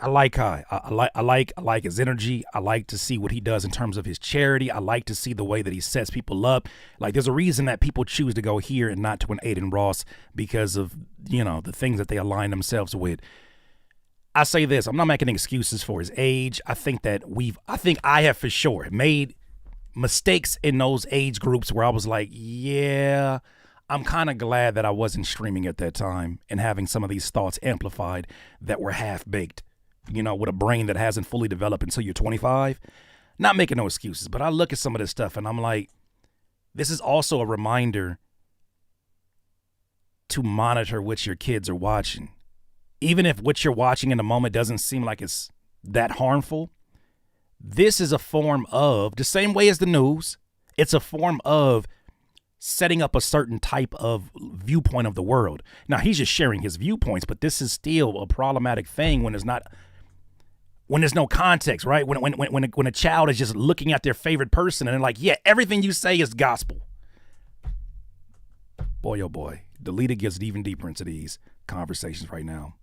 I like Kai. I like his energy. I like to see what he does in terms of his charity. I like to see the way that he sets people up. Like, there's a reason that people choose to go here and not to an Aiden Ross because of, you know, the things that they align themselves with. I say this, I'm not making excuses for his age. I think I have for sure made mistakes in those age groups where I was like, yeah, I'm kind of glad that I wasn't streaming at that time and having some of these thoughts amplified that were half-baked, you know, with a brain that hasn't fully developed until you're 25. Not making no excuses, but I look at some of this stuff and I'm like, this is also a reminder to monitor what your kids are watching. Even if what you're watching in the moment doesn't seem like it's that harmful, this is a form of, the same way as the news, it's a form of setting up a certain type of viewpoint of the world. Now, he's just sharing his viewpoints, but this is still a problematic thing when there's no context, right? When a child is just looking at their favorite person and they're like, yeah, everything you say is gospel. Boy, oh boy, Deleted gets even deeper into these conversations right now.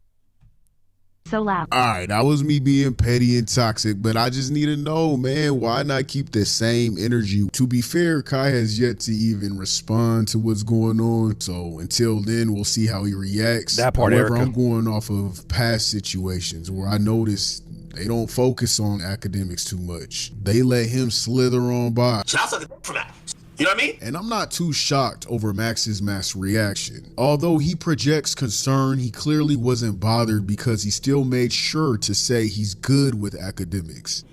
So loud. All right, that was me being petty and toxic, but I just need to know, man, why not keep the same energy? To be fair, Kai has yet to even respond to what's going on, so until then, we'll see how he reacts. That part, However, Erica. I'm going off of past situations where I noticed they don't focus on Akademiks too much. They let him slither on by. So I'll suck a for that. You know what I mean? And I'm not too shocked over Max's mass reaction. Although he projects concern, he clearly wasn't bothered because he still made sure to say he's good with Akademiks.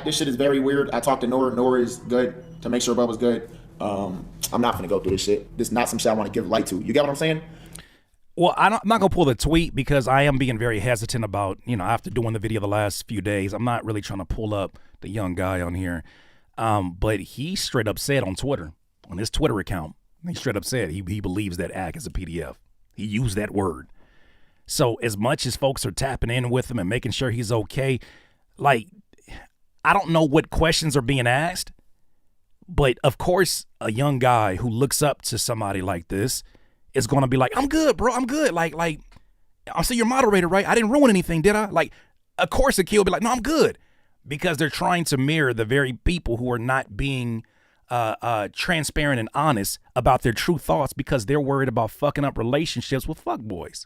This shit is very weird. I talked to Nora. Nora is good to make sure Bubba's good. I'm not gonna go through this shit. This is not some shit I want to give light to. You get what I'm saying? Well, I'm not going to pull the tweet because I am being very hesitant about, you know, after doing the video the last few days, I'm not really trying to pull up the young guy on here. But he straight up said on Twitter, on his Twitter account, he straight up said he believes that ACK is a PDF. He used that word. So as much as folks are tapping in with him and making sure he's okay, like, I don't know what questions are being asked, but of course, a young guy who looks up to somebody like this is going to be like, I'm good, bro. I'm good. Like, I'm still your moderator, right? I didn't ruin anything, did I? Like, of course, a kid will be like, no, I'm good. Because they're trying to mirror the very people who are not being transparent and honest about their true thoughts because they're worried about fucking up relationships with fuckboys.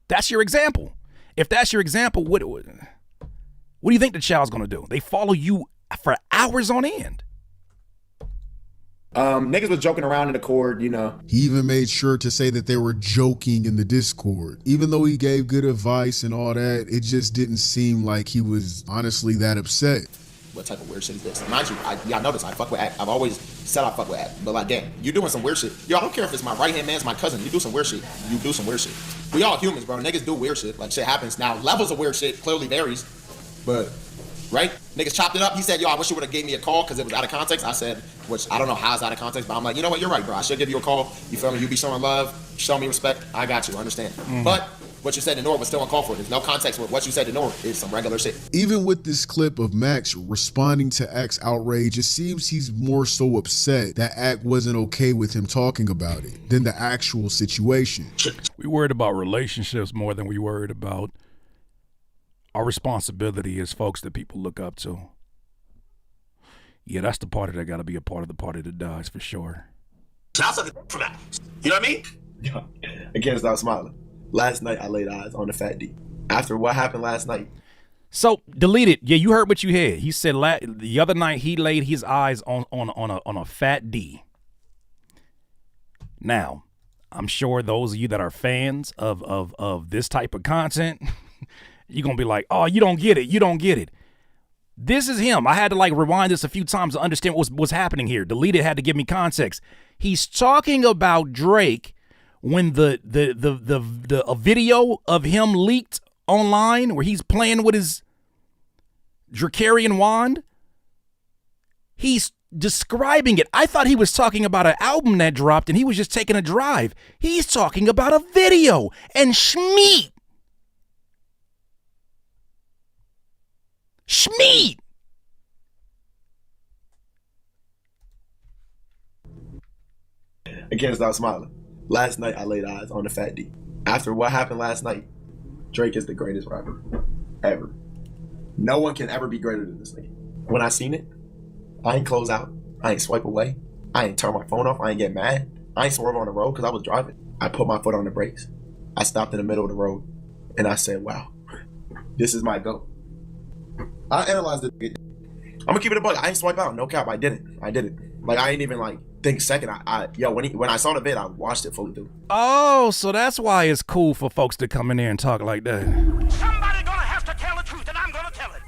That's your example. If that's your example, what do you think the child's going to do? They follow you for hours on end. Niggas was joking around in the Discord, you know. He even made sure to say that they were joking in the Discord. Even though he gave good advice and all that, it just didn't seem like he was honestly that upset. What type of weird shit is this? Mind you, y'all notice I fuck with Act. I've always said I fuck with Act. But like, damn, you doing some weird shit. Yo, I don't care if it's my right-hand man, it's my cousin. You do some weird shit. You do some weird shit. We all humans, bro. Niggas do weird shit. Like, shit happens. Now, levels of weird shit clearly varies. But, right? Niggas chopped it up. He said, yo, I wish you would have gave me a call because it was out of context. I said, which I don't know how it's out of context, but I'm like, you know what? You're right, bro. I should give you a call. You feel me? You be showing love, show me respect. I got you. I understand. But what you said to Nora was still uncalled for. There's no context with what you said to Nora. It's some regular shit. Even with this clip of Max responding to Ack's outrage, it seems he's more so upset that Ack wasn't okay with him talking about it than the actual situation. We worried about relationships more than we worried about our responsibility as folks that people look up to. Yeah, that's the party that got to be a part of the party that dies for sure. I'll suck a for that. You know what I mean? Yo, I can't stop smiling. Last night I laid eyes on the fat D. After what happened last night. So Deleted. Yeah, you heard what you had. He said the other night he laid his eyes on a fat D. Now, I'm sure those of you that are fans of this type of content, you're gonna be like, oh, you don't get it. You don't get it. This is him. I had to like rewind this a few times to understand what's happening here. Deleted had to give me context. He's talking about Drake when a video of him leaked online where he's playing with his Dracarian wand. He's describing it. I thought he was talking about an album that dropped and he was just taking a drive. He's talking about a video and Schmeat. I can't stop smiling. Last night I laid eyes on the fat D. After what happened last night, Drake is the greatest rapper ever. No one can ever be greater than this nigga. When I seen it, I ain't close out. I ain't swipe away. I ain't turn my phone off. I ain't get mad. I ain't swerve on the road because I was driving. I put my foot on the brakes. I stopped in the middle of the road and I said, wow, this is my goal. I analyzed it. I'm gonna keep it a bug. I ain't swipe out. No cap. I did it. Like I ain't even like think second. When I saw the vid, I watched it fully through. Oh, so that's why it's cool for folks to come in there and talk like that. Somebody gonna have to tell the truth, and I'm gonna tell it.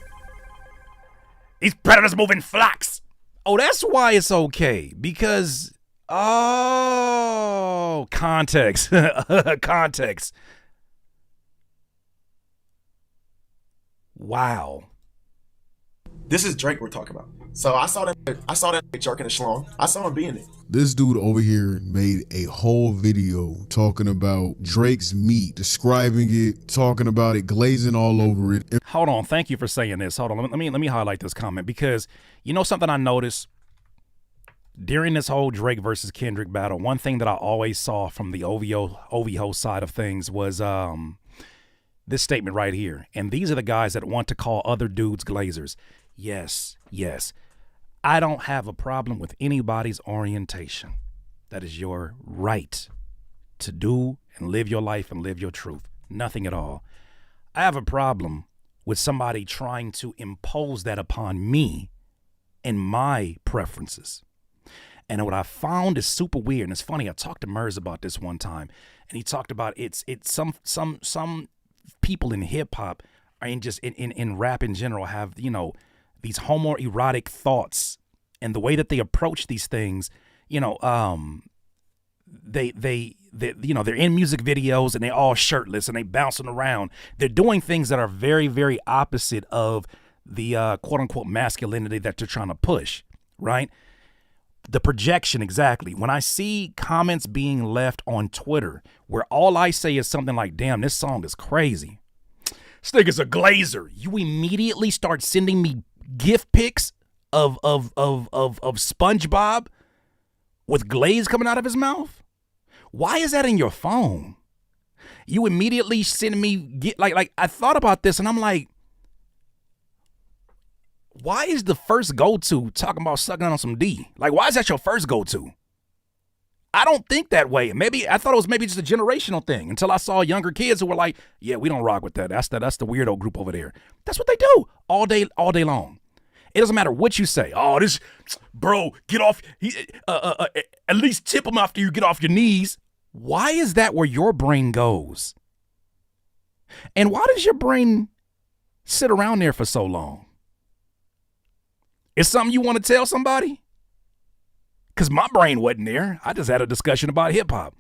These predators moving flocks. Oh, that's why it's okay. Because, context. Context. Wow. This is Drake we're talking about. So I saw that jerking a schlong. I saw him being it. This dude over here made a whole video talking about Drake's meat, describing it, talking about it, glazing all over it. Hold on. Thank you for saying this. Hold on. Let me highlight this comment, because you know something I noticed during this whole Drake versus Kendrick battle. One thing that I always saw from the OVO side of things was this statement right here. And these are the guys that want to call other dudes glazers. Yes. I don't have a problem with anybody's orientation. That is your right to do and live your life and live your truth. Nothing at all. I have a problem with somebody trying to impose that upon me and my preferences. And what I found is super weird, and it's funny. I talked to Mers about this one time, and he talked about it's some people in hip hop and just in rap in general have, you know, these homoerotic thoughts, and the way that they approach these things, you know, they you know, they're in music videos and they're all shirtless and they bouncing around. They're doing things that are very, very opposite of the quote unquote masculinity that they're trying to push, right? The projection, exactly. When I see comments being left on Twitter where all I say is something like, damn, this song is crazy. This nigga's a glazer. You immediately start sending me GIF pics of SpongeBob with glaze coming out of his mouth. Why is that in your phone? You immediately send me like I thought about this and I'm like, why is the first go-to talking about sucking on some D? Like, why is that your first go-to? I don't think that way. Maybe I thought it was maybe just a generational thing until I saw younger kids who were like, yeah, we don't rock with that. That's the weirdo group over there. That's what they do all day long. It doesn't matter what you say. Oh, this, bro, get off. At least tip him after you get off your knees. Why is that where your brain goes? And why does your brain sit around there for so long? It's something you want to tell somebody? Because my brain wasn't there. I just had a discussion about hip hop.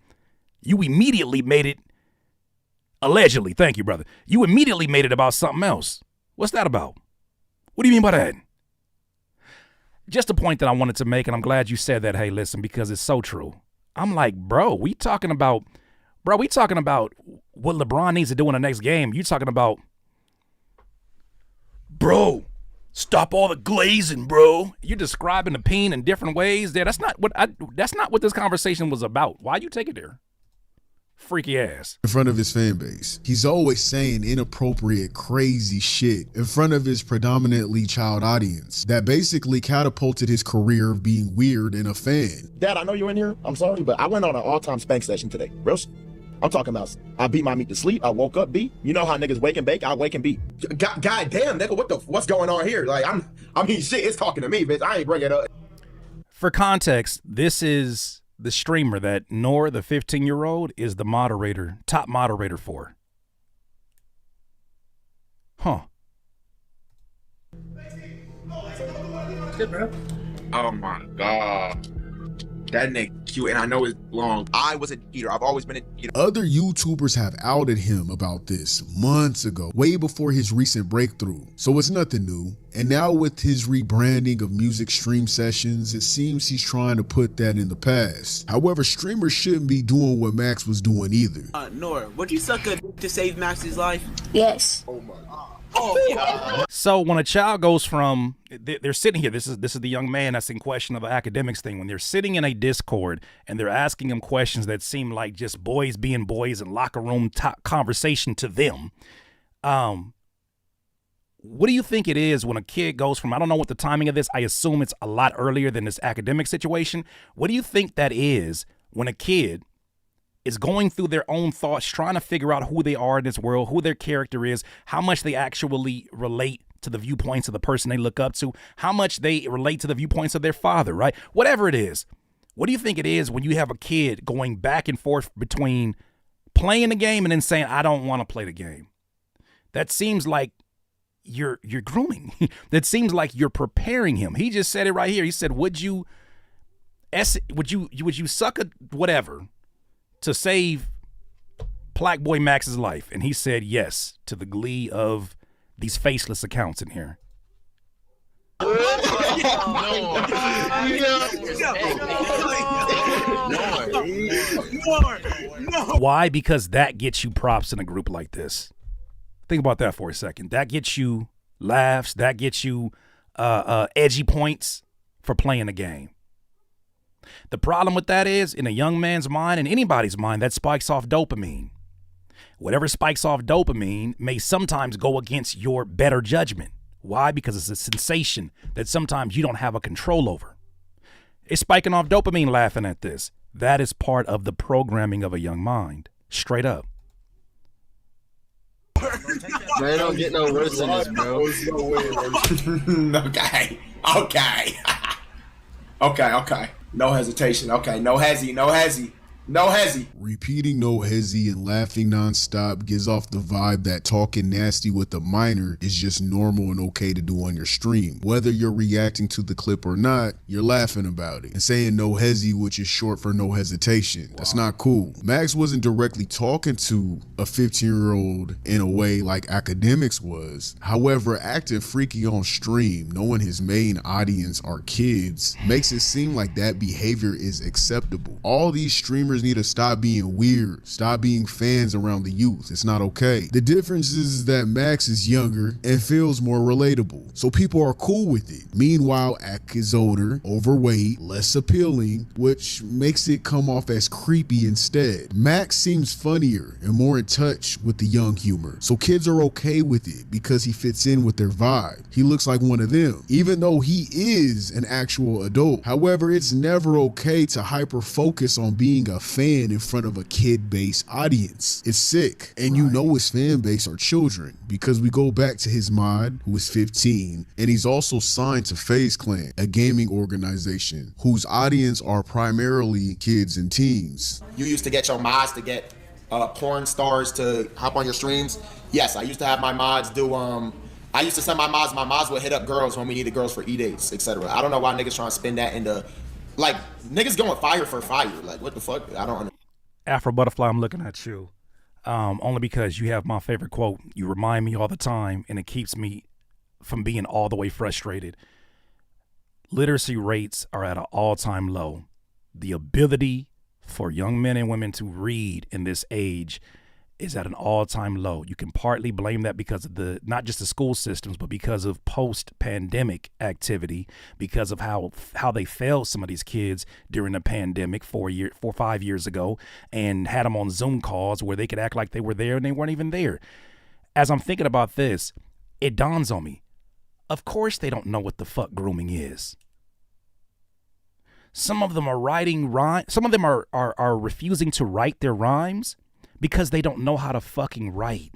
You immediately made it, allegedly, thank you, brother. You immediately made it about something else. What's that about? What do you mean by that? Just a point that I wanted to make, and I'm glad you said that, hey, listen, because it's so true. I'm like, bro, we talking about what LeBron needs to do in the next game. You talking about, bro, stop all the glazing, bro. You're describing the pain in different ways. There, that's not what this conversation was about. Why you take it there? Freaky ass. In front of his fan base. He's always saying inappropriate, crazy shit in front of his predominantly child audience that basically catapulted his career of being weird and a fan. Dad, I know you're in here. I'm sorry, but I went on an all-time spank session today. Real. I'm talking about, I beat my meat to sleep. I woke up beat. You know how niggas wake and bake? I wake and beat. God damn, nigga, what's going on here? Like, I mean, shit, it's talking to me, bitch. I ain't bring it up. For context, this is the streamer that Nor, the 15-year-old, is the moderator, top moderator for. Huh. Good, bro. Oh my God. That nigga cute, and I know it's long. I was an eater. I've always been an eater. Other YouTubers have outed him about this months ago, way before his recent breakthrough. So it's nothing new. And now with his rebranding of music stream sessions, it seems he's trying to put that in the past. However, streamers shouldn't be doing what Max was doing either. Nora, would you suck a dick to save Max's life? Yes. Oh my God. Oh, so when a child goes from, they're sitting here, this is the young man that's in question of the Akademiks thing, when they're sitting in a Discord and they're asking him questions that seem like just boys being boys and locker room conversation to them. What do you think it is when a kid goes from, I don't know what the timing of this, I assume it's a lot earlier than this Akademik situation. What do you think that is when a kid is going through their own thoughts, trying to figure out who they are in this world, who their character is, how much they actually relate to the viewpoints of the person they look up to, how much they relate to the viewpoints of their father, right? Whatever it is. What do you think it is when you have a kid going back and forth between playing the game and then saying, I don't want to play the game? That seems like you're grooming. That seems like you're preparing him. He just said it right here. He said, would you suck a whatever to save Plaqueboymax's life? And he said yes, to the glee of these faceless accounts in here. Why? Because that gets you props in a group like this. Think about that for a second. That gets you laughs. That gets you edgy points for playing the game. The problem with that is, in a young man's mind and anybody's mind, that spikes off dopamine. Whatever spikes off dopamine may sometimes go against your better judgment. Why? Because it's a sensation that sometimes you don't have a control over. It's spiking off dopamine laughing at this. That is part of the programming of a young mind. Straight up. Man, don't get no worse than this, bro. Okay. No hesitation. Okay, no hezzy. Repeating no hezzy and laughing nonstop gives off the vibe that talking nasty with a minor is just normal and okay to do on your stream. Whether you're reacting to the clip or not, you're laughing about it and saying no hezzy, which is short for no hesitation. That's not cool. Max wasn't directly talking to a 15-year-old in a way like Akademiks was. However, acting freaky on stream, knowing his main audience are kids, makes it seem like that behavior is acceptable. All these streamers need to stop being weird, stop being fans around the youth. It's not okay. The difference is that Max is younger and feels more relatable, so people are cool with it. Meanwhile, Ak is older, overweight, less appealing, which makes it come off as creepy instead. Max seems funnier and more in touch with the young humor, so kids are okay with it because he fits in with their vibe. He looks like one of them, even though he is an actual adult. However, it's never okay to hyper focus on being a fan in front of a kid-based audience. It's sick. And you know his fan base are children because we go back to his mod, who is 15, and he's also signed to FaZe Clan, a gaming organization whose audience are primarily kids and teens. You used to get your mods to get porn stars to hop on your streams. Yes, I used to have my mods do I used to send my mods would hit up girls when we needed girls for e-dates, etc. I don't know why niggas trying to spin that into, like, niggas going fire for fire. Like, what the fuck? I don't understand. Afro Butterfly, I'm looking at you. Only because you have my favorite quote. You remind me all the time, and it keeps me from being all the way frustrated. Literacy rates are at an all-time low. The ability for young men and women to read in this age is at an all-time low. You can partly blame that because of the, not just the school systems, but because of post-pandemic activity, because of how they failed some of these kids during the pandemic 4 or 5 years ago, and had them on Zoom calls where they could act like they were there and they weren't even there. As I'm thinking about this, it dawns on me, of course they don't know what the fuck grooming is. Some of them are writing rhymes. Some of them are refusing to write their rhymes because they don't know how to fucking write.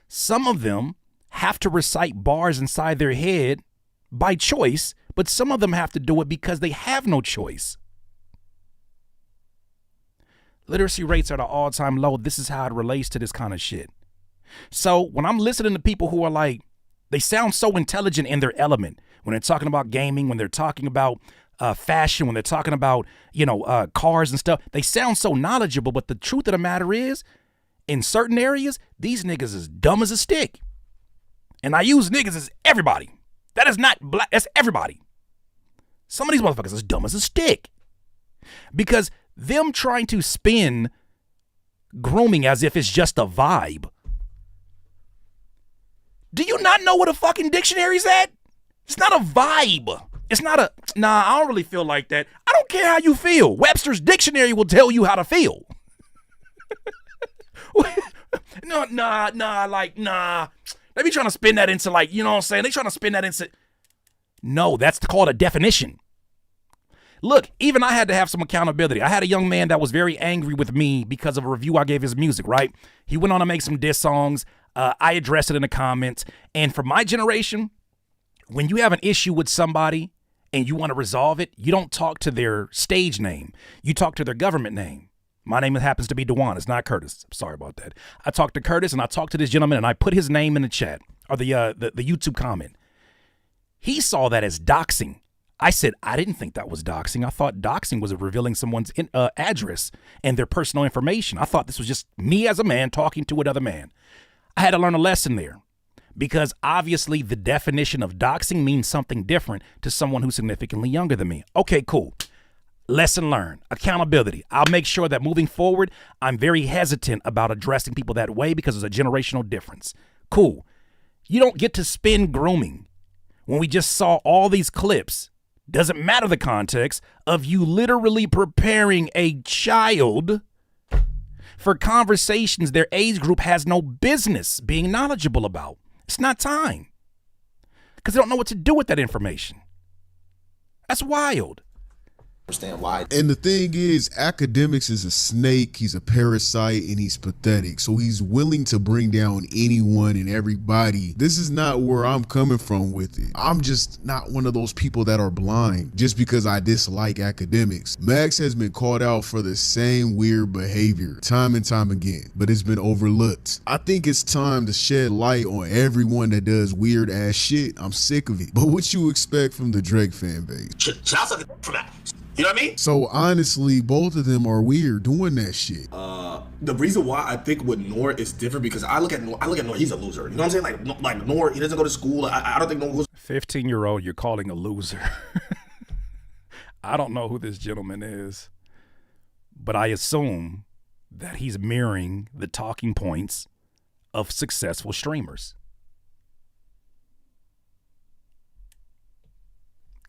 Some of them have to recite bars inside their head by choice, but some of them have to do it because they have no choice. Literacy rates are at an all-time low. This is how it relates to this kind of shit. So when I'm listening to people who are like, they sound so intelligent in their element when they're talking about gaming, when they're talking about fashion, when they're talking about, cars and stuff, they sound so knowledgeable. But the truth of the matter is, in certain areas, these niggas is dumb as a stick. And I use niggas as everybody. That is not black. That's everybody. Some of these motherfuckers is dumb as a stick. Because them trying to spin grooming as if it's just a vibe. Do you not know what a fucking dictionary's at? It's not a vibe. It's not a, nah, I don't really feel like that. I don't care how you feel. Webster's dictionary will tell you how to feel. Nah. They be trying to spin that into like, you know what I'm saying? They trying to spin that into, no, that's called a definition. Look, even I had to have some accountability. I had a young man that was very angry with me because of a review I gave his music, right? He went on to make some diss songs. I addressed it in the comments. And for my generation, when you have an issue with somebody and you want to resolve it, you don't talk to their stage name. You talk to their government name. My name happens to be Dewan. It's not Curtis. I'm sorry about that. I talked to Curtis and I talked to this gentleman and I put his name in the chat or the YouTube comment. He saw that as doxing. I said, I didn't think that was doxing. I thought doxing was revealing someone's address and their personal information. I thought this was just me as a man talking to another man. I had to learn a lesson there because obviously the definition of doxing means something different to someone who's significantly younger than me. Okay, cool. Lesson learned. Accountability. I'll make sure that moving forward, I'm very hesitant about addressing people that way because there's a generational difference. Cool. You don't get to spin grooming when we just saw all these clips. Doesn't matter the context of you literally preparing a child for conversations their age group has no business being knowledgeable about. It's not time because they don't know what to do with that information. That's wild. Understand why. And the thing is, Akademiks is a snake, he's a parasite, and he's pathetic. So he's willing to bring down anyone and everybody. This is not where I'm coming from with it. I'm just not one of those people that are blind just because I dislike Akademiks. Max has been called out for the same weird behavior time and time again, but it's been overlooked. I think it's time to shed light on everyone that does weird ass shit. I'm sick of it. But what you expect from the Drake fan base? Should I suck a from that? You know what I mean? So honestly, both of them are weird doing that shit. The reason why I think with Nor is different because I look at Nor, he's a loser. You know what I'm saying? Like Nor, he doesn't go to school. I don't think Nor goes. 15-year-old you're calling a loser. I don't know who this gentleman is, but I assume that he's mirroring the talking points of successful streamers.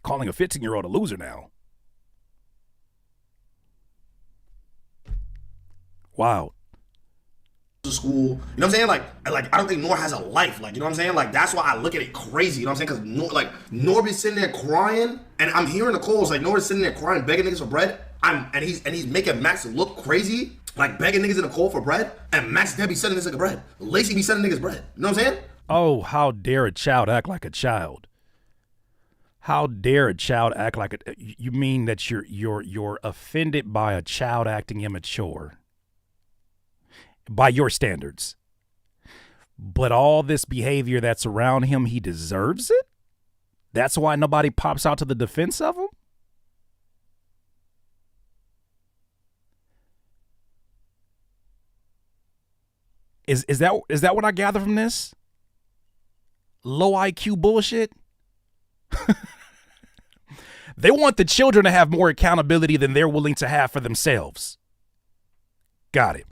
Calling a 15-year-old a loser now. Wow. To school, you know what I'm saying? Like I don't think Nor has a life. Like, you know what I'm saying? Like, that's why I look at it crazy. You know what I'm saying? Because Nor be sitting there crying, and I'm hearing the calls. Like, Nor is sitting there crying, begging niggas for bread. And he's making Max look crazy, like begging niggas in the cold for bread. And Max Debbie sending this nigga bread. Lacey be sending niggas bread. You know what I'm saying? Oh, how dare a child act like a child? How dare a child act like a? You mean that you're offended by a child acting immature? By your standards. But all this behavior that's around him, he deserves it? That's why nobody pops out to the defense of him? Is that what I gather from this? Low IQ bullshit? They want the children to have more accountability than they're willing to have for themselves. Got it.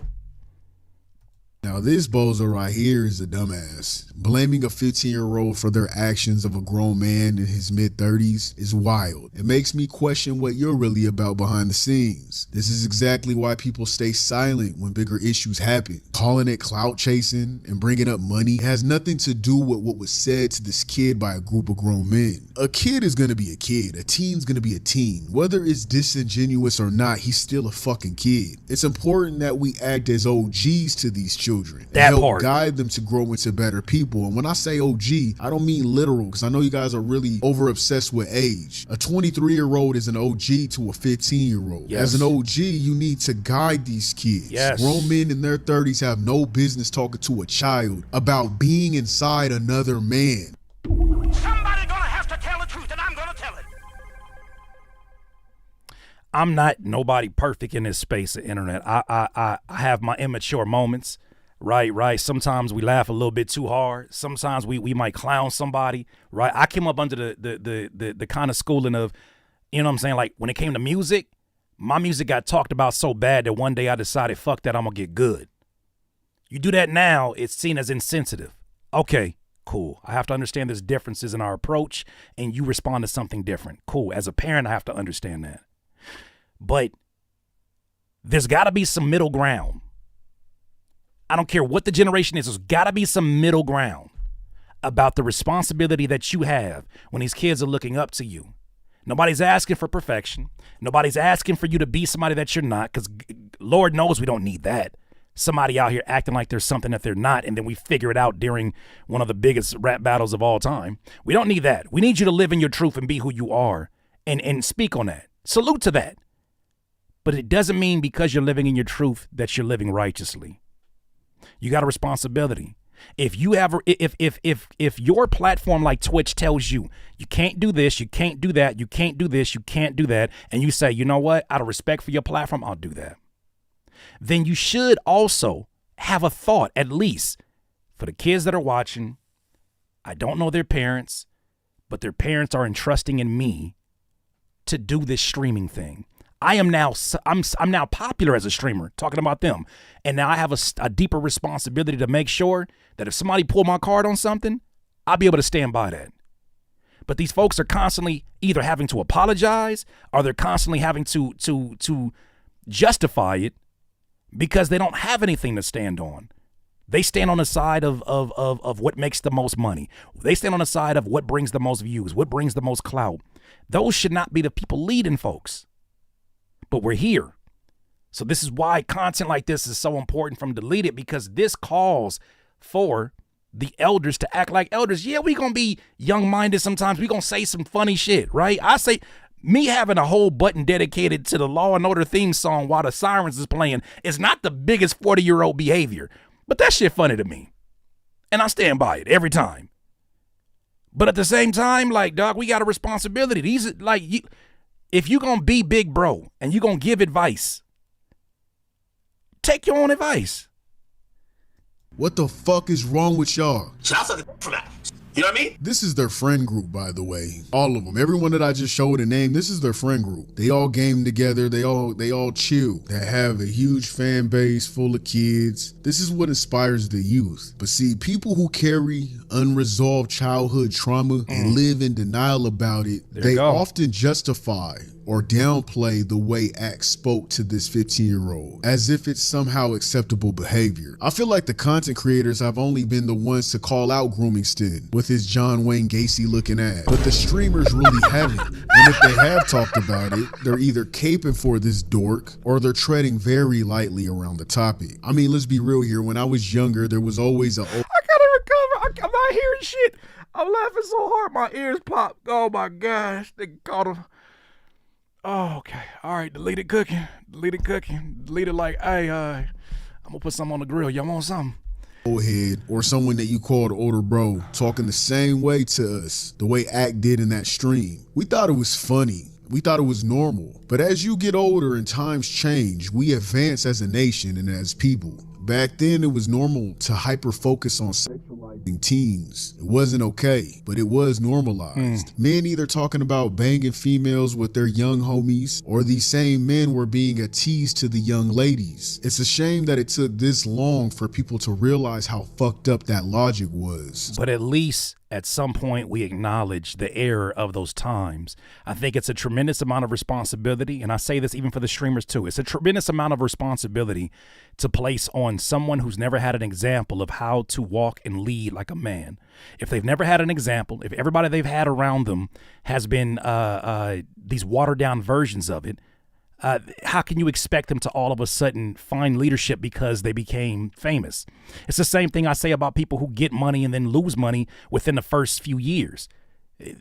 Now this bozo right here is a dumbass. Blaming a 15-year-old for their actions of a grown man in his mid-30s is wild. It makes me question what you're really about behind the scenes. This is exactly why people stay silent when bigger issues happen. Calling it clout chasing and bringing up money has nothing to do with what was said to this kid by a group of grown men. A kid is gonna be a kid. A teen's gonna be a teen. Whether it's disingenuous or not, he's still a fucking kid. It's important that we act as OGs to these children. That help part. Guide them to grow into better people. And when I say OG, I don't mean literal, because I know you guys are really over obsessed with age. A 23-year-old is an OG to a 15-year-old. Yes. As an OG, you need to guide these kids. Yes. Grown men in their 30s have no business talking to a child about being inside another man. Somebody gonna have to tell the truth, and I'm gonna tell it. I'm not nobody perfect in this space of internet. I have my immature moments. Right. Sometimes we laugh a little bit too hard. Sometimes we might clown somebody, right? I came up under the kind of schooling of, you know what I'm saying? Like when it came to music, my music got talked about so bad that one day I decided, fuck that, I'm gonna get good. You do that now, it's seen as insensitive. Okay, cool. I have to understand there's differences in our approach and you respond to something different. Cool. As a parent, I have to understand that. But there's gotta be some middle ground. I don't care what the generation is. There's got to be some middle ground about the responsibility that you have when these kids are looking up to you. Nobody's asking for perfection. Nobody's asking for you to be somebody that you're not, because Lord knows we don't need that. Somebody out here acting like there's something that they're not, and then we figure it out during one of the biggest rap battles of all time. We don't need that. We need you to live in your truth and be who you are and speak on that. Salute to that. But it doesn't mean because you're living in your truth that you're living righteously. You got a responsibility. If you have, if your platform like Twitch tells you, you can't do this, you can't do that, you can't do this, you can't do that, and you say, you know what, out of respect for your platform, I'll do that. Then you should also have a thought, at least, for the kids that are watching. I don't know their parents, but their parents are entrusting in me to do this streaming thing. I'm now popular as a streamer, talking about them. And now I have a deeper responsibility to make sure that if somebody pull my card on something, I'll be able to stand by that. But these folks are constantly either having to apologize or they're constantly having to justify it because they don't have anything to stand on. They stand on the side of what makes the most money. They stand on the side of what brings the most views, what brings the most clout. Those should not be the people leading folks. But we're here. So this is why content like this is so important from Deleted, because this calls for the elders to act like elders. Yeah, we gonna be young-minded sometimes. We gonna say some funny shit, right? I say, me having a whole button dedicated to the Law and Order theme song while the sirens is playing is not the biggest 40-year-old behavior. But that shit funny to me. And I stand by it every time. But at the same time, like, dog, we got a responsibility. These are like, if you gonna be big bro and you gonna give advice, take your own advice. What the fuck is wrong with y'all? Shout out to the for that. You know what I mean? This is their friend group, by the way. All of them. Everyone that I just showed a name, this is their friend group. They all game together. They all chill. They have a huge fan base full of kids. This is what inspires the youth. But see, people who carry unresolved childhood trauma and live in denial about it, they often justify or downplay the way Axe spoke to this 15-year-old as if it's somehow acceptable behavior. I feel like the content creators have only been the ones to call out Grooming with his John Wayne Gacy looking ass, but the streamers really haven't. And if they have talked about it, they're either caping for this dork or they're treading very lightly around the topic. I mean, let's be real here. When I was younger, there was always a... I gotta recover. I'm not hearing shit. I'm laughing so hard my ears pop. Oh my gosh. They caught him. Oh, okay. All right. Deleted cooking. Deleted like, hey, I'm gonna put something on the grill. Y'all want something? Head or someone that you called older bro talking the same way to us, the way Act did in that stream. We thought it was funny. We thought it was normal. But as you get older and times change, we advance as a nation and as people. Back then, it was normal to hyper-focus on sexualizing teens. It wasn't okay, but it was normalized. Men either talking about banging females with their young homies, or these same men were being a tease to the young ladies. It's a shame that it took this long for people to realize how fucked up that logic was. But at least at some point we acknowledge the error of those times. I think it's a tremendous amount of responsibility, and I say this even for the streamers too. It's a tremendous amount of responsibility to place on someone who's never had an example of how to walk and lead like a man. If they've never had an example, if everybody they've had around them has been these watered down versions of it, how can you expect them to all of a sudden find leadership because they became famous? It's the same thing I say about people who get money and then lose money within the first few years.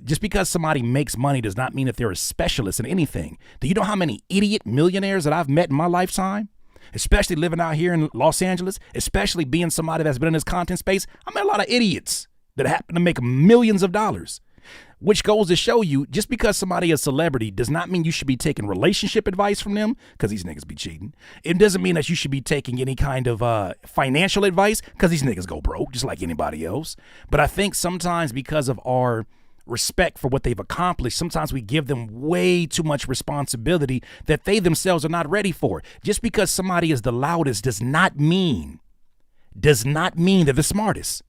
Just because somebody makes money does not mean that they're a specialist in anything. Do you know how many idiot millionaires that I've met in my lifetime? Especially living out here in Los Angeles, especially being somebody that's been in this content space. I met a lot of idiots that happen to make millions of dollars. Which goes to show you, just because somebody is a celebrity does not mean you should be taking relationship advice from them, because these niggas be cheating. It doesn't mean that you should be taking any kind of financial advice, because these niggas go broke, just like anybody else. But I think sometimes because of our respect for what they've accomplished, sometimes we give them way too much responsibility that they themselves are not ready for. Just because somebody is the loudest does not mean they're the smartest.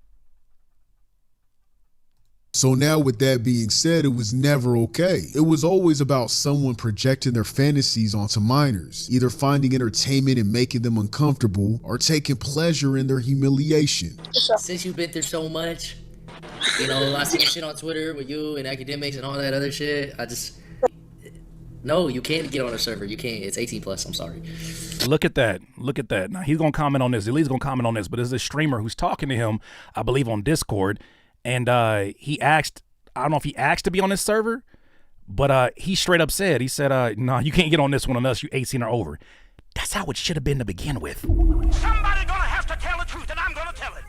So now with that being said, it was never okay. It was always about someone projecting their fantasies onto minors, either finding entertainment and making them uncomfortable or taking pleasure in their humiliation. Since you've been through so much, you know, I see shit on Twitter with you and Akademiks and all that other shit, No, you can't get on a server. You can't. It's 18 plus. I'm sorry. Look at that. Look at that. Now, he's going to comment on this. Elite's going to comment on this, but there's a streamer who's talking to him, I believe, on Discord, and he asked, I don't know if he asked to be on this server, but he straight up said, he said, no, you can't get on this one unless you 18 or over. That's how it should have been to begin with. Somebody gonna have to tell the truth, and I'm gonna tell it.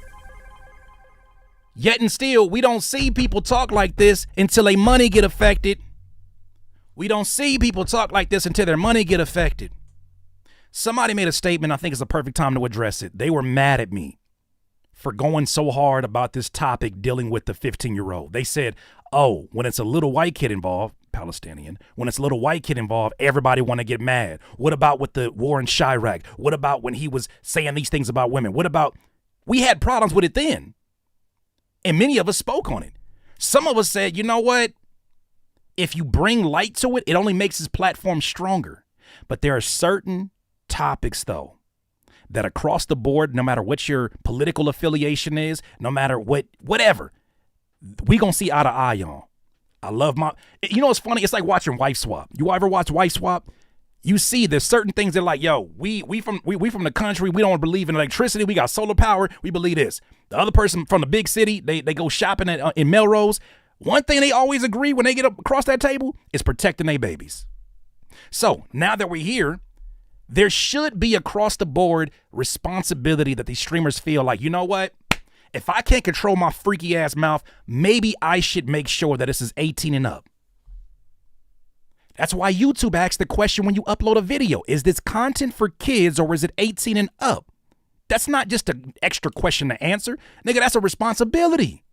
Yet and still, we don't see people talk like this until their money get affected. We don't see people talk like this until their money get affected. Somebody made a statement, I think it's a perfect time to address it. They were mad at me for going so hard about this topic dealing with the 15-year-old. They said, oh, when it's a little white kid involved, Palestinian, when it's a little white kid involved, everybody want to get mad. What about with the war in Chirac? What about when he was saying these things about women? What about, we had problems with it then. And many of us spoke on it. Some of us said, you know what? If you bring light to it, it only makes his platform stronger. But there are certain topics, though, that across the board, no matter what your political affiliation is, no matter whatever, we gonna see eye to eye on. I love my, you know what's funny? It's like watching Wife Swap. You ever watch Wife Swap? You see there's certain things that like, yo, we from the country, we don't believe in electricity, we got solar power, we believe this. The other person from the big city, they go shopping in Melrose. One thing they always agree when they get up across that table is protecting their babies. So now that we're here, there should be across the board responsibility that these streamers feel like, you know what? If I can't control my freaky ass mouth, maybe I should make sure that this is 18 and up. That's why YouTube asks the question when you upload a video, is this content for kids or is it 18 and up? That's not just an extra question to answer. Nigga, that's a responsibility.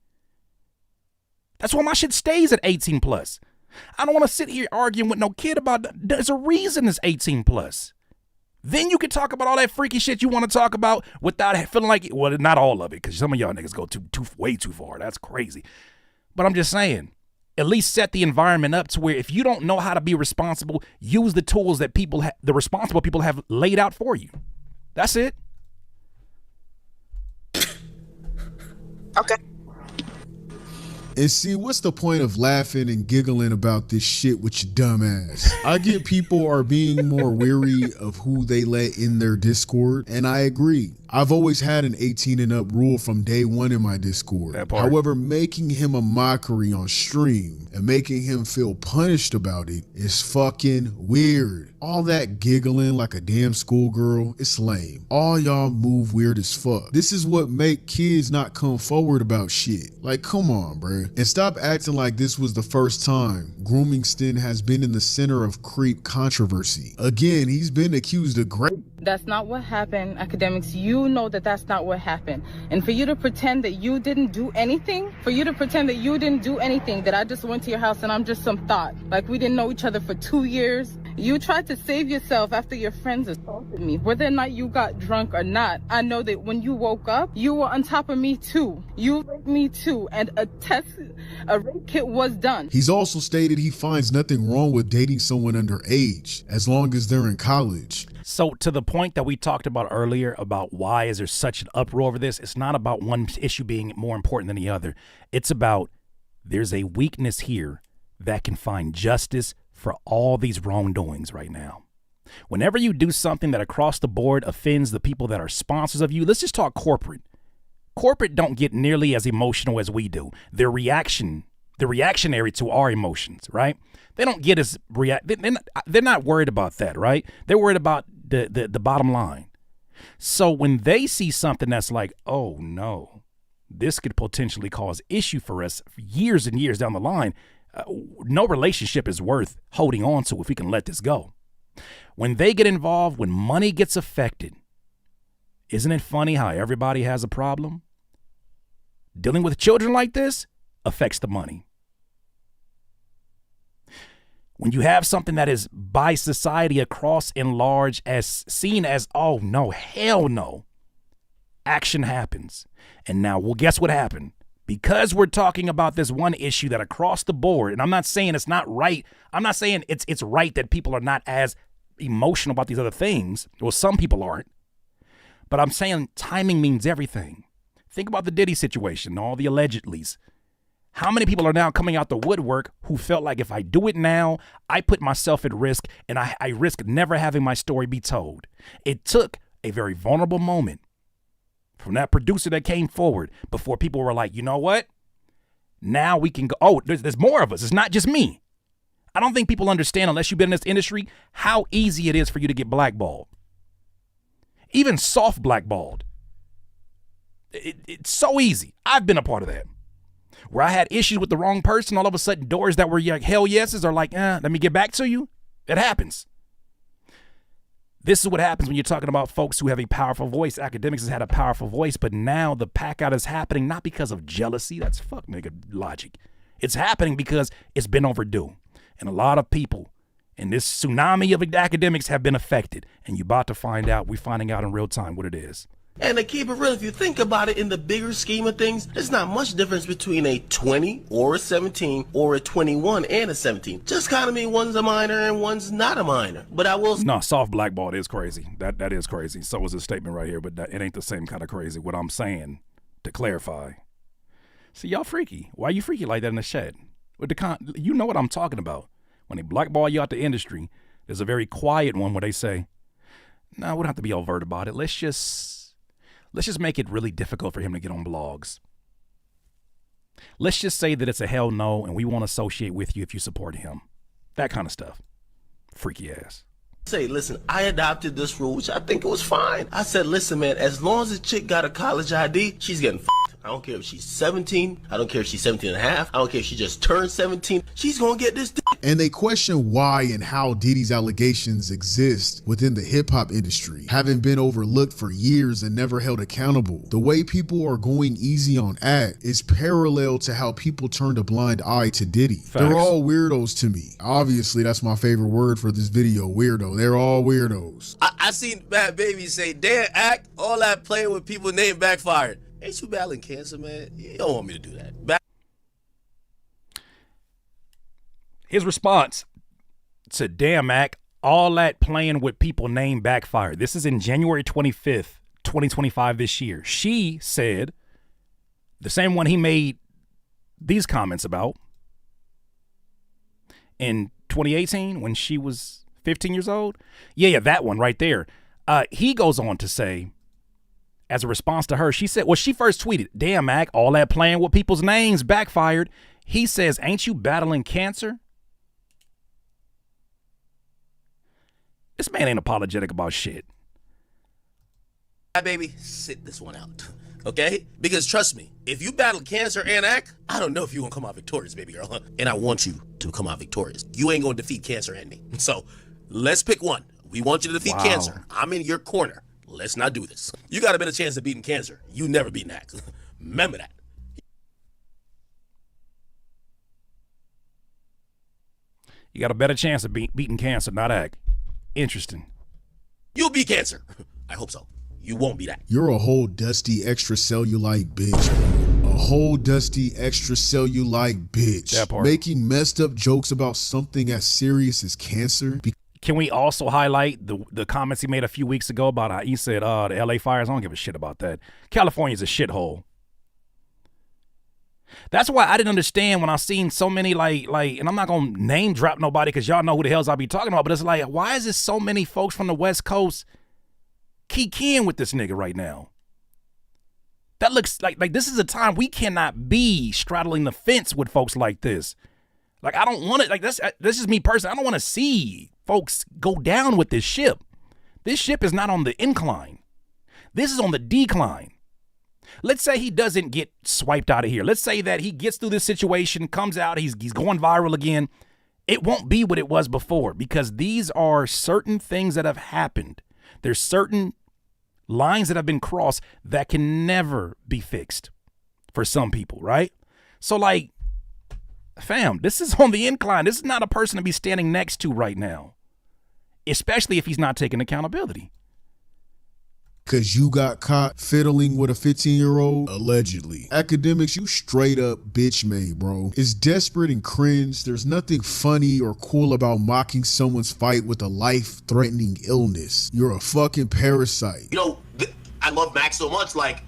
That's why my shit stays at 18 plus. I don't want to sit here arguing with no kid about that. There's a reason it's 18 plus. Then you can talk about all that freaky shit you want to talk about without feeling like, well, not all of it, because some of y'all niggas go way too far. That's crazy. But I'm just saying, at least set the environment up to where if you don't know how to be responsible, use the tools that the responsible people have laid out for you. That's it. Okay. And see, what's the point of laughing and giggling about this shit with your dumb ass? I get people are being more weary of who they let in their Discord, and I agree. I've always had an 18 and up rule from day one in my Discord. However, making him a mockery on stream and making him feel punished about it is fucking weird. All that giggling like a damn schoolgirl, it's lame. All y'all move weird as fuck. This is what make kids not come forward about shit. Like, come on, bruh. And stop acting like this was the first time Grooming has been in the center of creep controversy. Again, he's been accused of gRape. That's not what happened, Akademiks. You know that that's not what happened. And for you to pretend that you didn't do anything, that I just went to your house and I'm just some thought, like we didn't know each other for 2 years. You tried to save yourself after your friends assaulted me. Whether or not you got drunk or not, I know that when you woke up, you were on top of me too. You raped me too, and a rape kit was done. He's also stated he finds nothing wrong with dating someone underage, as long as they're in college. So to the point that we talked about earlier about why is there such an uproar over this, it's not about one issue being more important than the other. It's about there's a weakness here that can find justice for all these wrongdoings right now. Whenever you do something that across the board offends the people that are sponsors of you, let's just talk corporate. Corporate don't get nearly as emotional as we do. They're reactionary to our emotions, right? They don't get as they're not worried about that, right? They're worried about the bottom line. So when they see something that's like, oh no, this could potentially cause issue for us for years and years down the line, no relationship is worth holding on to if we can let this go. When they get involved, when money gets affected, isn't it funny how everybody has a problem? Dealing with children like this affects the money. When you have something that is by society across and large as seen as, oh no, hell no, action happens. And now, well, guess what happened? Because we're talking about this one issue that across the board, and I'm not saying it's not right. I'm not saying it's right that people are not as emotional about these other things. Well, some people aren't. But I'm saying timing means everything. Think about the Diddy situation, all the allegedlys. How many people are now coming out the woodwork who felt like if I do it now, I put myself at risk and I risk never having my story be told. It took a very vulnerable moment from that producer that came forward before people were like, you know what? Now we can go, oh, there's more of us. It's not just me. I don't think people understand, unless you've been in this industry, how easy it is for you to get blackballed. Even soft blackballed. It's so easy. I've been a part of that. Where I had issues with the wrong person, all of a sudden doors that were like hell yeses are like, let me get back to you. It happens. This is what happens when you're talking about folks who have a powerful voice. Akademiks has had a powerful voice, but now the pack out is happening not because of jealousy. That's fuck nigga logic. It's happening because it's been overdue. And a lot of people in this tsunami of academics have been affected. And you're about to find out. We're finding out in real time what it is. And to keep it real, if you think about it in the bigger scheme of things, there's not much difference between a 20 or a 17 or a 21 and a 17. Just kind of mean one's a minor and one's not a minor. But I will... No, soft blackball is crazy. That is crazy. So is this statement right here, but it ain't the same kind of crazy. What I'm saying, to clarify. See, y'all freaky. Why you freaky like that in the shed? With you know what I'm talking about. When they blackball you out the industry, there's a very quiet one where they say, no, we don't have to be overt about it. Let's just make it really difficult for him to get on blogs. Let's just say that it's a hell no and we won't associate with you if you support him. That kind of stuff. Freaky ass. Say, listen, I adopted this rule, which I think it was fine. I said, listen, man, as long as a chick got a college ID, she's getting f***ed. I don't care if she's 17. I don't care if she's 17 and a half. I don't care if she just turned 17. She's going to get this dick. And they question why and how Diddy's allegations exist within the hip-hop industry, having been overlooked for years and never held accountable. The way people are going easy on Ak is parallel to how people turned a blind eye to Diddy. Facts. They're all weirdos to me. Obviously, that's my favorite word for this video, weirdo. They're all weirdos. I seen Bad Baby say, damn, Ak, all that playing with people name backfired. Ain't you battling cancer, man? You don't want me to do that. His response to damn Ak, all that playing with people name backfired. This is in January 25th, 2025 this year. She said, the same one he made these comments about in 2018 when she was 15 years old. Yeah, that one right there. He goes on to say, as a response to her, she said, well, she first tweeted, damn, Ak, all that playing with people's names backfired. He says, ain't you battling cancer? This man ain't apologetic about shit. Baby, sit this one out, okay? Because trust me, if you battle cancer and Ak, I don't know if you're going to come out victorious, baby girl. And I want you to come out victorious. You ain't going to defeat cancer and me. So let's pick one. We want you to defeat cancer. I'm in your corner. Let's not do this. You got a better chance of beating cancer. You never beaten Ak. Remember that. You got a better chance of beating cancer, not Ak. Interesting. You'll beat cancer. I hope so. You won't beat Ak. You're a whole dusty extracellulite bitch, bro. A whole dusty extracellulite bitch. That part. Making messed up jokes about something as serious as cancer. Can we also highlight the comments he made a few weeks ago about how he said, the LA fires? I don't give a shit about that. California's a shithole. That's why I didn't understand when I seen so many like, and I'm not going to name drop nobody because y'all know who the hells I be talking about, but it's like, why is there so many folks from the West Coast keying with this nigga right now? That looks like this is a time we cannot be straddling the fence with folks like this. Like, I don't want it. Like, this is me personally. I don't want to see folks go down with this ship. This ship is not on the incline. This is on the decline. Let's say he doesn't get swiped out of here. Let's say that he gets through this situation, comes out, he's going viral again. It won't be what it was before because these are certain things that have happened. There's certain lines that have been crossed that can never be fixed for some people, right? So like, fam, this is on the incline. This is not a person to be standing next to right now, especially if he's not taking accountability. Cause you got caught fiddling with a 15-year-old, allegedly. Akademiks, you straight up bitch made, bro. It's desperate and cringe. There's nothing funny or cool about mocking someone's fight with a life-threatening illness. You're a fucking parasite. You know, I love Max so much, like,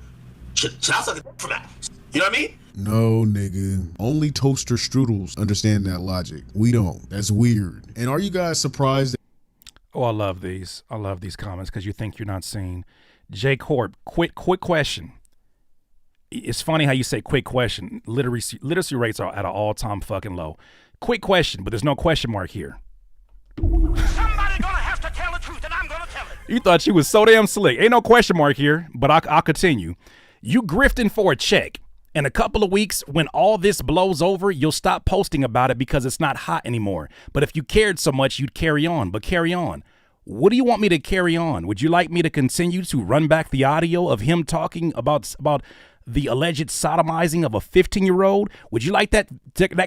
should I suck a for Max? You know what I mean? No, nigga. Only toaster strudels understand that logic. We don't. That's weird. And are you guys surprised? Oh, I love these. I love these comments because you think you're not seen. J Corp, quick question. It's funny how you say quick question. Literacy rates are at an all-time fucking low. Quick question, but there's no question mark here. Somebody gonna have to tell the truth, and I'm gonna tell it. You thought you was so damn slick. Ain't no question mark here, but I'll continue. You grifting for a check. In a couple of weeks, when all this blows over, you'll stop posting about it because it's not hot anymore. But if you cared so much, you'd carry on. But carry on. What do you want me to carry on? Would you like me to continue to run back the audio of him talking about the alleged sodomizing of a 15-year-old? Would you like that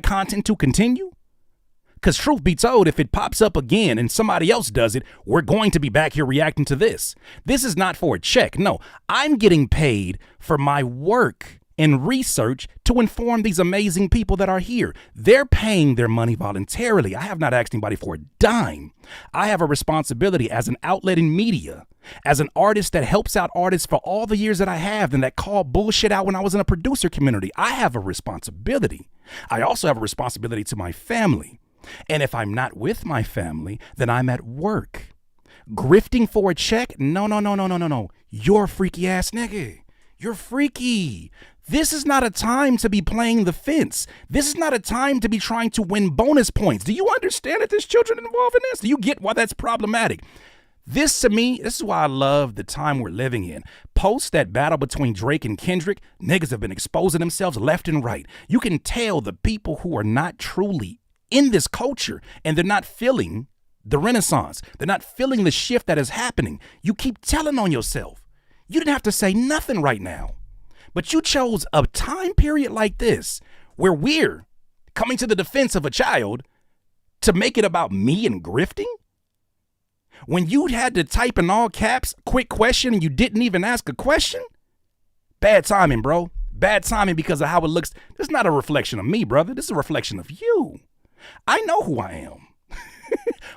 content to continue? Because truth be told, if it pops up again and somebody else does it, we're going to be back here reacting to this. This is not for a check. No, I'm getting paid for my work and research to inform these amazing people that are here. They're paying their money voluntarily. I have not asked anybody for a dime. I have a responsibility as an outlet in media, as an artist that helps out artists for all the years that I have and that called bullshit out when I was in a producer community. I have a responsibility. I also have a responsibility to my family. And if I'm not with my family, then I'm at work. Grifting for a check? No. You're a freaky ass nigga. You're freaky. This is not a time to be playing the fence. This is not a time to be trying to win bonus points. Do you understand that there's children involved in this? Do you get why that's problematic? This, to me, this is why I love the time we're living in. Post that battle between Drake and Kendrick, niggas have been exposing themselves left and right. You can tell the people who are not truly in this culture and they're not feeling the renaissance. They're not feeling the shift that is happening. You keep telling on yourself. You didn't have to say nothing right now. But you chose a time period like this where we're coming to the defense of a child to make it about me and grifting? When you had to type in all caps, quick question, and you didn't even ask a question? Bad timing, bro. Bad timing because of how it looks. This is not a reflection of me, brother. This is a reflection of you. I know who I am.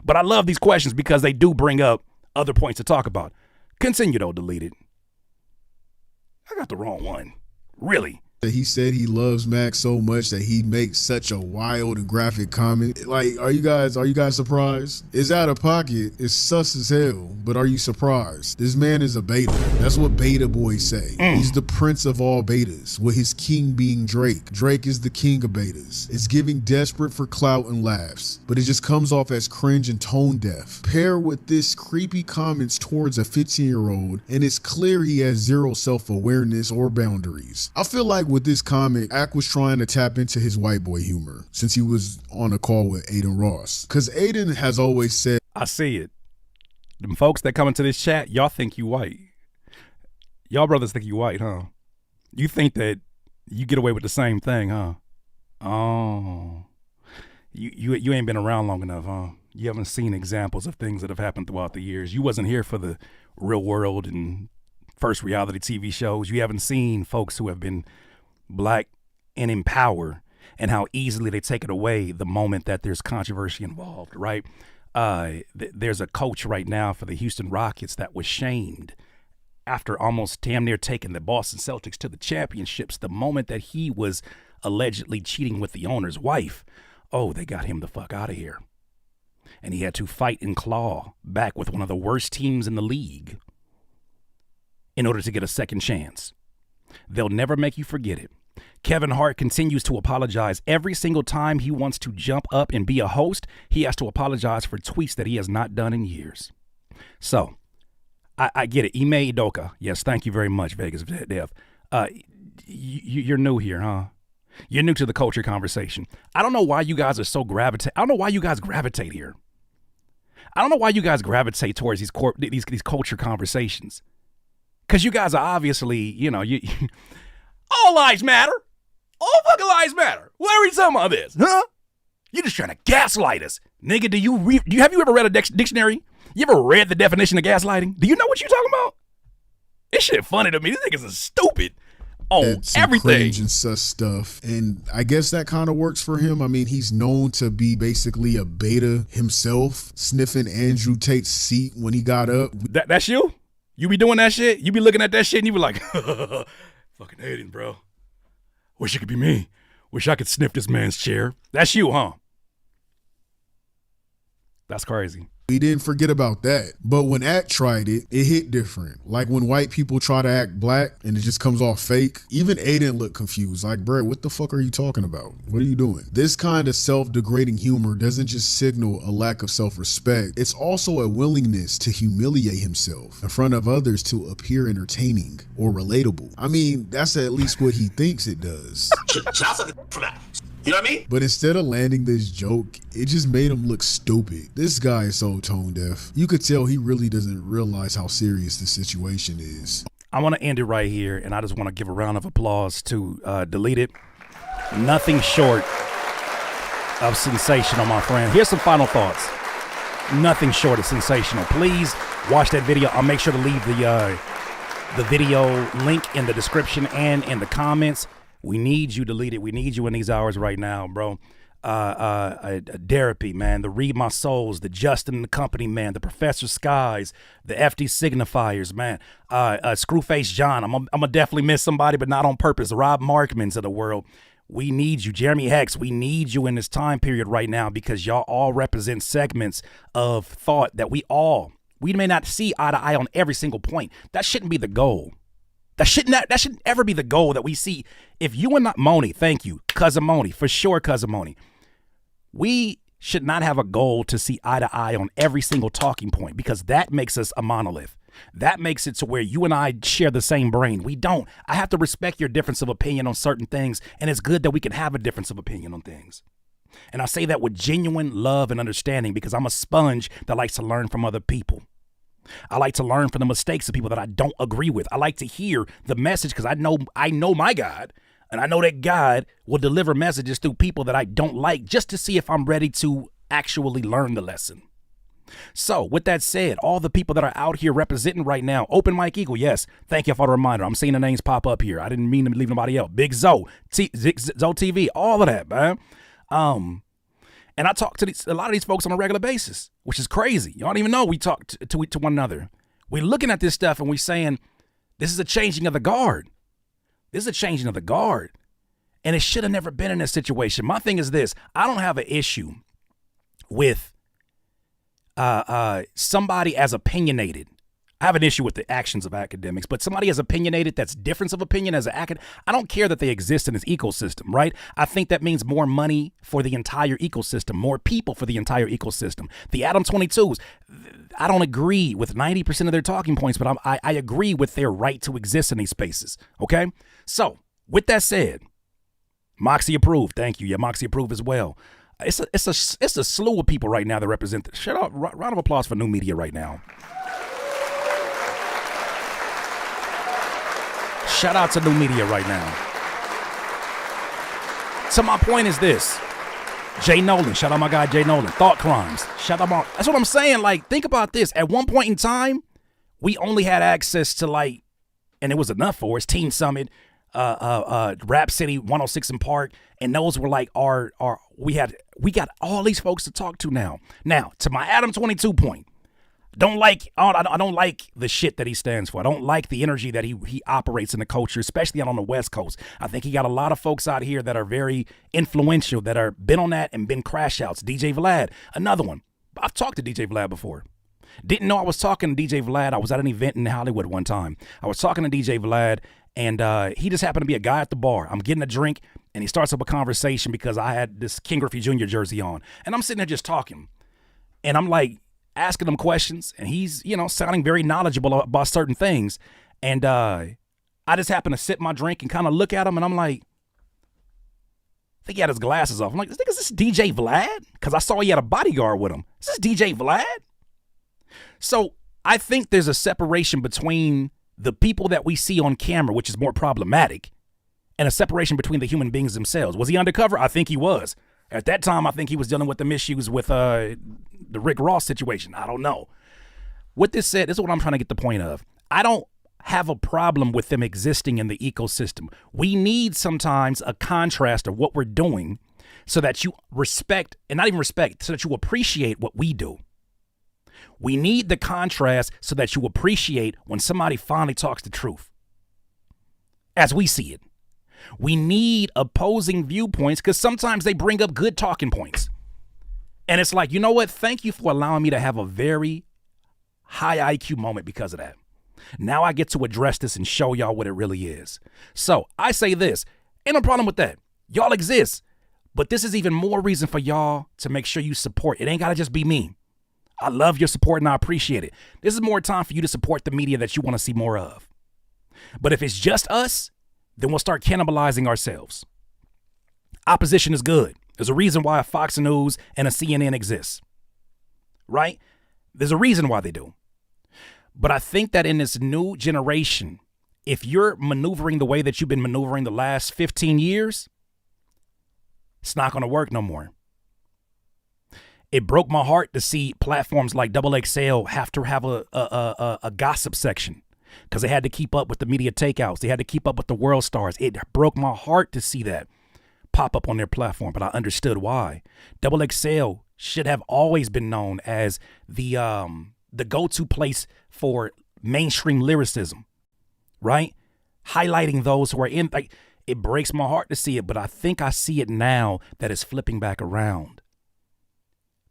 But I love these questions because they do bring up other points to talk about. Continue, though, deleted. I got the wrong one. Really? He said he loves Max so much that he makes such a wild and graphic comment. Like, are you guys surprised? It's out of pocket. It's sus as hell. But are you surprised? This man is a beta. That's what beta boys say. He's the prince of all betas, with his king being Drake. Drake is the king of betas. It's giving desperate for clout and laughs, but it just comes off as cringe and tone deaf. Pair with this creepy comments towards a 15-year-old, and it's clear he has zero self-awareness or boundaries. I feel like with this comment, Ak was trying to tap into his white boy humor since he was on a call with Aiden Ross. Because Aiden has always said, I see it. Them folks that come into this chat, y'all think you white. Y'all brothers think you white, huh? You think that you get away with the same thing, huh? Oh. You ain't been around long enough, huh? You haven't seen examples of things that have happened throughout the years. You wasn't here for the Real World and first reality TV shows. You haven't seen folks who have been Black and in power and how easily they take it away the moment that there's controversy involved, right? There's a coach right now for the Houston Rockets that was shamed after almost damn near taking the Boston Celtics to the championships the moment that he was allegedly cheating with the owner's wife. Oh, they got him the fuck out of here. And he had to fight and claw back with one of the worst teams in the league in order to get a second chance. They'll never make you forget it. Kevin Hart continues to apologize every single time he wants to jump up and be a host. He has to apologize for tweets that he has not done in years. So, I get it. Ime Idoka. Yes, thank you very much, Vegas Dev. You're new here, huh? You're new to the culture conversation. I don't know why you guys are so gravitate. I don't know why you guys gravitate here. I don't know why you guys gravitate towards these culture conversations. Because you guys are obviously, you all lives matter. All fucking lives matter. What are we talking about this, huh? You're just trying to gaslight us. Nigga, have you ever read a dictionary? You ever read the definition of gaslighting? Do you know what you're talking about? This shit funny to me. These niggas is stupid on everything. Cringe and sus stuff. And I guess that kind of works for him. I mean, he's known to be basically a beta himself, sniffing Andrew Tate's seat when he got up. That's you? You be doing that shit? You be looking at that shit and you be like, fucking hating, bro. Wish it could be me. Wish I could sniff this man's chair. That's you, huh? That's crazy. We didn't forget about that. But when Act tried it, it hit different. Like when white people try to act black and it just comes off fake. Even Aiden looked confused. Like, bro, what the fuck are you talking about? What are you doing? This kind of self-degrading humor doesn't just signal a lack of self-respect. It's also a willingness to humiliate himself in front of others to appear entertaining or relatable. I mean, that's at least what he thinks it does. For that. You know what I mean? But instead of landing this joke, it just made him look stupid. This guy is so tone deaf. You could tell he really doesn't realize how serious the situation is. I want to end it right here, and I just want to give a round of applause to Delete It. Nothing short of sensational, my friend. Here's some final thoughts. Nothing short of sensational. Please watch that video. I'll make sure to leave the video link in the description and in the comments. We need you, Delete It. We need you in these hours right now, bro. Therapy, man. The Read My Souls, the Justin and the Company, man. The Professor Skies, the FD Signifiers, man. Screwface John. I'm gonna definitely miss somebody, but not on purpose. Rob Markmans of the world. We need you. Jeremy Hex, we need you in this time period right now because y'all all represent segments of thought that we may not see eye to eye on every single point. That shouldn't be the goal. That shouldn't ever be the goal that we see. If you and not Moni, thank you, Cousin Moni, for sure, Cousin Moni. We should not have a goal to see eye to eye on every single talking point because that makes us a monolith. That makes it to where you and I share the same brain. We don't. I have to respect your difference of opinion on certain things, and it's good that we can have a difference of opinion on things. And I say that with genuine love and understanding because I'm a sponge that likes to learn from other people. I like to learn from the mistakes of people that I don't agree with. I like to hear the message because I know my God, and I know that God will deliver messages through people that I don't like just to see if I'm ready to actually learn the lesson. So with that said, all the people that are out here representing right now, Open Mike Eagle, yes, thank you for the reminder. I'm seeing the names pop up here. I didn't mean to leave nobody else. Big Zoe, Zoe TV, all of that, man. And I talk to a lot of these folks on a regular basis, which is crazy. Y'all don't even know we talk to one another. We're looking at this stuff and we're saying, this is a changing of the guard. This is a changing of the guard. And it should have never been in this situation. My thing is this. I don't have an issue with somebody as opinionated. I have an issue with the actions of academics, but somebody as opinionated that's difference of opinion as an academic, I don't care that they exist in this ecosystem, right? I think that means more money for the entire ecosystem, more people for the entire ecosystem. The Adam 22s, I don't agree with 90% of their talking points, but I agree with their right to exist in these spaces, okay? So, with that said, Moxie approved, thank you. Yeah, Moxie approved as well. It's a slew of people right now that represent, round of applause for new media right now. Shout out to new media right now. So my point is this. Jay Nolan, shout out my guy Jay Nolan. Thought Crimes, shout out that's what I'm saying. Like, think about this. At one point in time, we only had access to and it was enough for us, Teen Summit, Rap City, 106 in Park, and those were we got all these folks to talk to now. Now, to my Adam 22 point. I don't like the shit that he stands for. I don't like the energy that he operates in the culture, especially out on the West Coast. I think he got a lot of folks out here that are very influential, that are been on that and been crash outs. DJ Vlad, another one. I've talked to DJ Vlad before. Didn't know I was talking to DJ Vlad. I was at an event in Hollywood one time. I was talking to DJ Vlad, and he just happened to be a guy at the bar. I'm getting a drink, and he starts up a conversation because I had this King Griffey Jr. jersey on. And I'm sitting there just talking. And I'm like, asking him questions, and he's, sounding very knowledgeable about certain things. And I just happened to sip my drink and kind of look at him, and I'm like, I think he had his glasses off. I'm like, is this DJ Vlad? Because I saw he had a bodyguard with him. Is this DJ Vlad? So I think there's a separation between the people that we see on camera, which is more problematic, and a separation between the human beings themselves. Was he undercover? I think he was. At that time, I think he was dealing with the issues with the Rick Ross situation. I don't know. With this said, this is what I'm trying to get the point of. I don't have a problem with them existing in the ecosystem. We need sometimes a contrast of what we're doing so that you respect, and not even respect, so that you appreciate what we do. We need the contrast so that you appreciate when somebody finally talks the truth, as we see it. We need opposing viewpoints because sometimes they bring up good talking points. And it's like, you know what? Thank you for allowing me to have a very high IQ moment because of that. Now I get to address this and show y'all what it really is. So I say this, ain't no problem with that. Y'all exist, but this is even more reason for y'all to make sure you support. It ain't got to just be me. I love your support and I appreciate it. This is more time for you to support the media that you want to see more of. But if it's just us, then we'll start cannibalizing ourselves. Opposition is good. There's a reason why a Fox News and a CNN exists, right? There's a reason why they do. But I think that in this new generation, if you're maneuvering the way that you've been maneuvering the last 15 years, it's not going to work no more. It broke my heart to see platforms like XXL have to have a gossip section because they had to keep up with the media takeouts. They had to keep up with the world stars. It broke my heart to see that pop up on their platform, but I understood why. XXL should have always been known as the go-to place for mainstream lyricism, right? Highlighting those who are in, like, it breaks my heart to see it, but I think I see it now that it's flipping back around.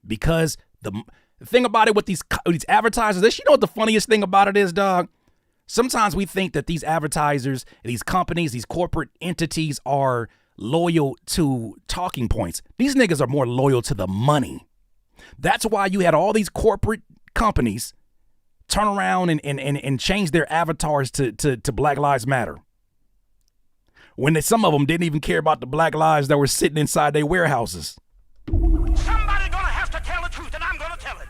Because the thing about it with these advertisers, you know what the funniest thing about it is, dog? Sometimes we think that these advertisers, these companies, these corporate entities are loyal to talking points. These niggas are more loyal to the money. That's why you had all these corporate companies turn around and change their avatars to Black Lives Matter. When some of them didn't even care about the black lives that were sitting inside their warehouses. Somebody gonna have to tell the truth, and I'm gonna tell it.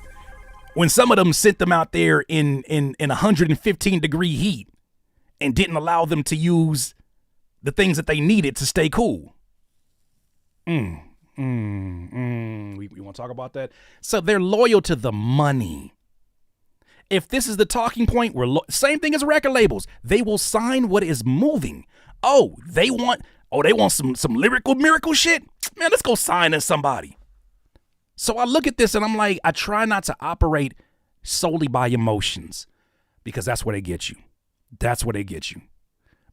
When some of them sent them out there in 115-degree heat and didn't allow them to use the things that they needed to stay cool. We want to talk about that? So they're loyal to the money. If this is the talking point, same thing as record labels. They will sign what is moving. They want some lyrical miracle shit? Man, let's go sign as somebody. So I look at this and I'm like, I try not to operate solely by emotions because that's where they get you. That's where they get you.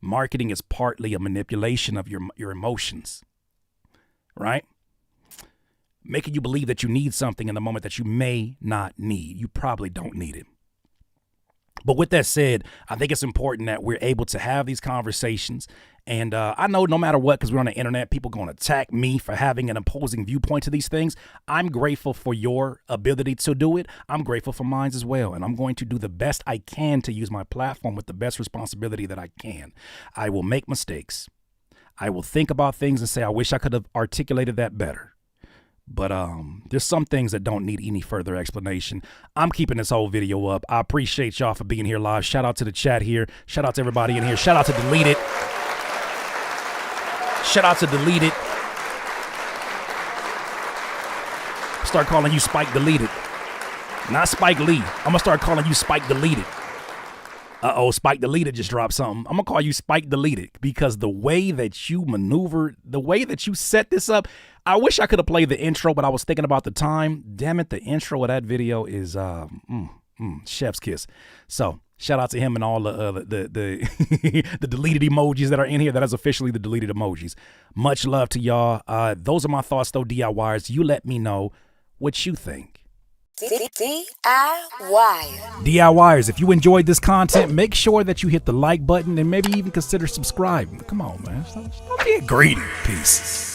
Marketing is partly a manipulation of your emotions, right? Making you believe that you need something in the moment that you may not need. You probably don't need it. But with that said, I think it's important that we're able to have these conversations. And I know no matter what, because we're on the internet, people are going to attack me for having an opposing viewpoint to these things. I'm grateful for your ability to do it. I'm grateful for mine as well. And I'm going to do the best I can to use my platform with the best responsibility that I can. I will make mistakes. I will think about things and say, I wish I could have articulated that better. But there's some things that don't need any further explanation. I'm keeping this whole video up. I appreciate y'all for being here live. Shout out to the chat here. Shout out to everybody in here. Shout out to Delete It. Shout out to Delete It. Start calling you Spike Deleted. Not Spike Lee. I'm going to start calling you Spike Deleted. Spike Deleted just dropped something. I'm going to call you Spike Deleted because the way that you maneuver, the way that you set this up, I wish I could have played the intro, but I was thinking about the time. Damn it, the intro of that video is chef's kiss. So shout out to him and all the the deleted emojis that are in here. That is officially the deleted emojis. Much love to y'all. Those are my thoughts, though, DIYers. You let me know what you think. DIYers, if you enjoyed this content, make sure that you hit the like button and maybe even consider subscribing. Come on, man. Stop being greedy. Peace.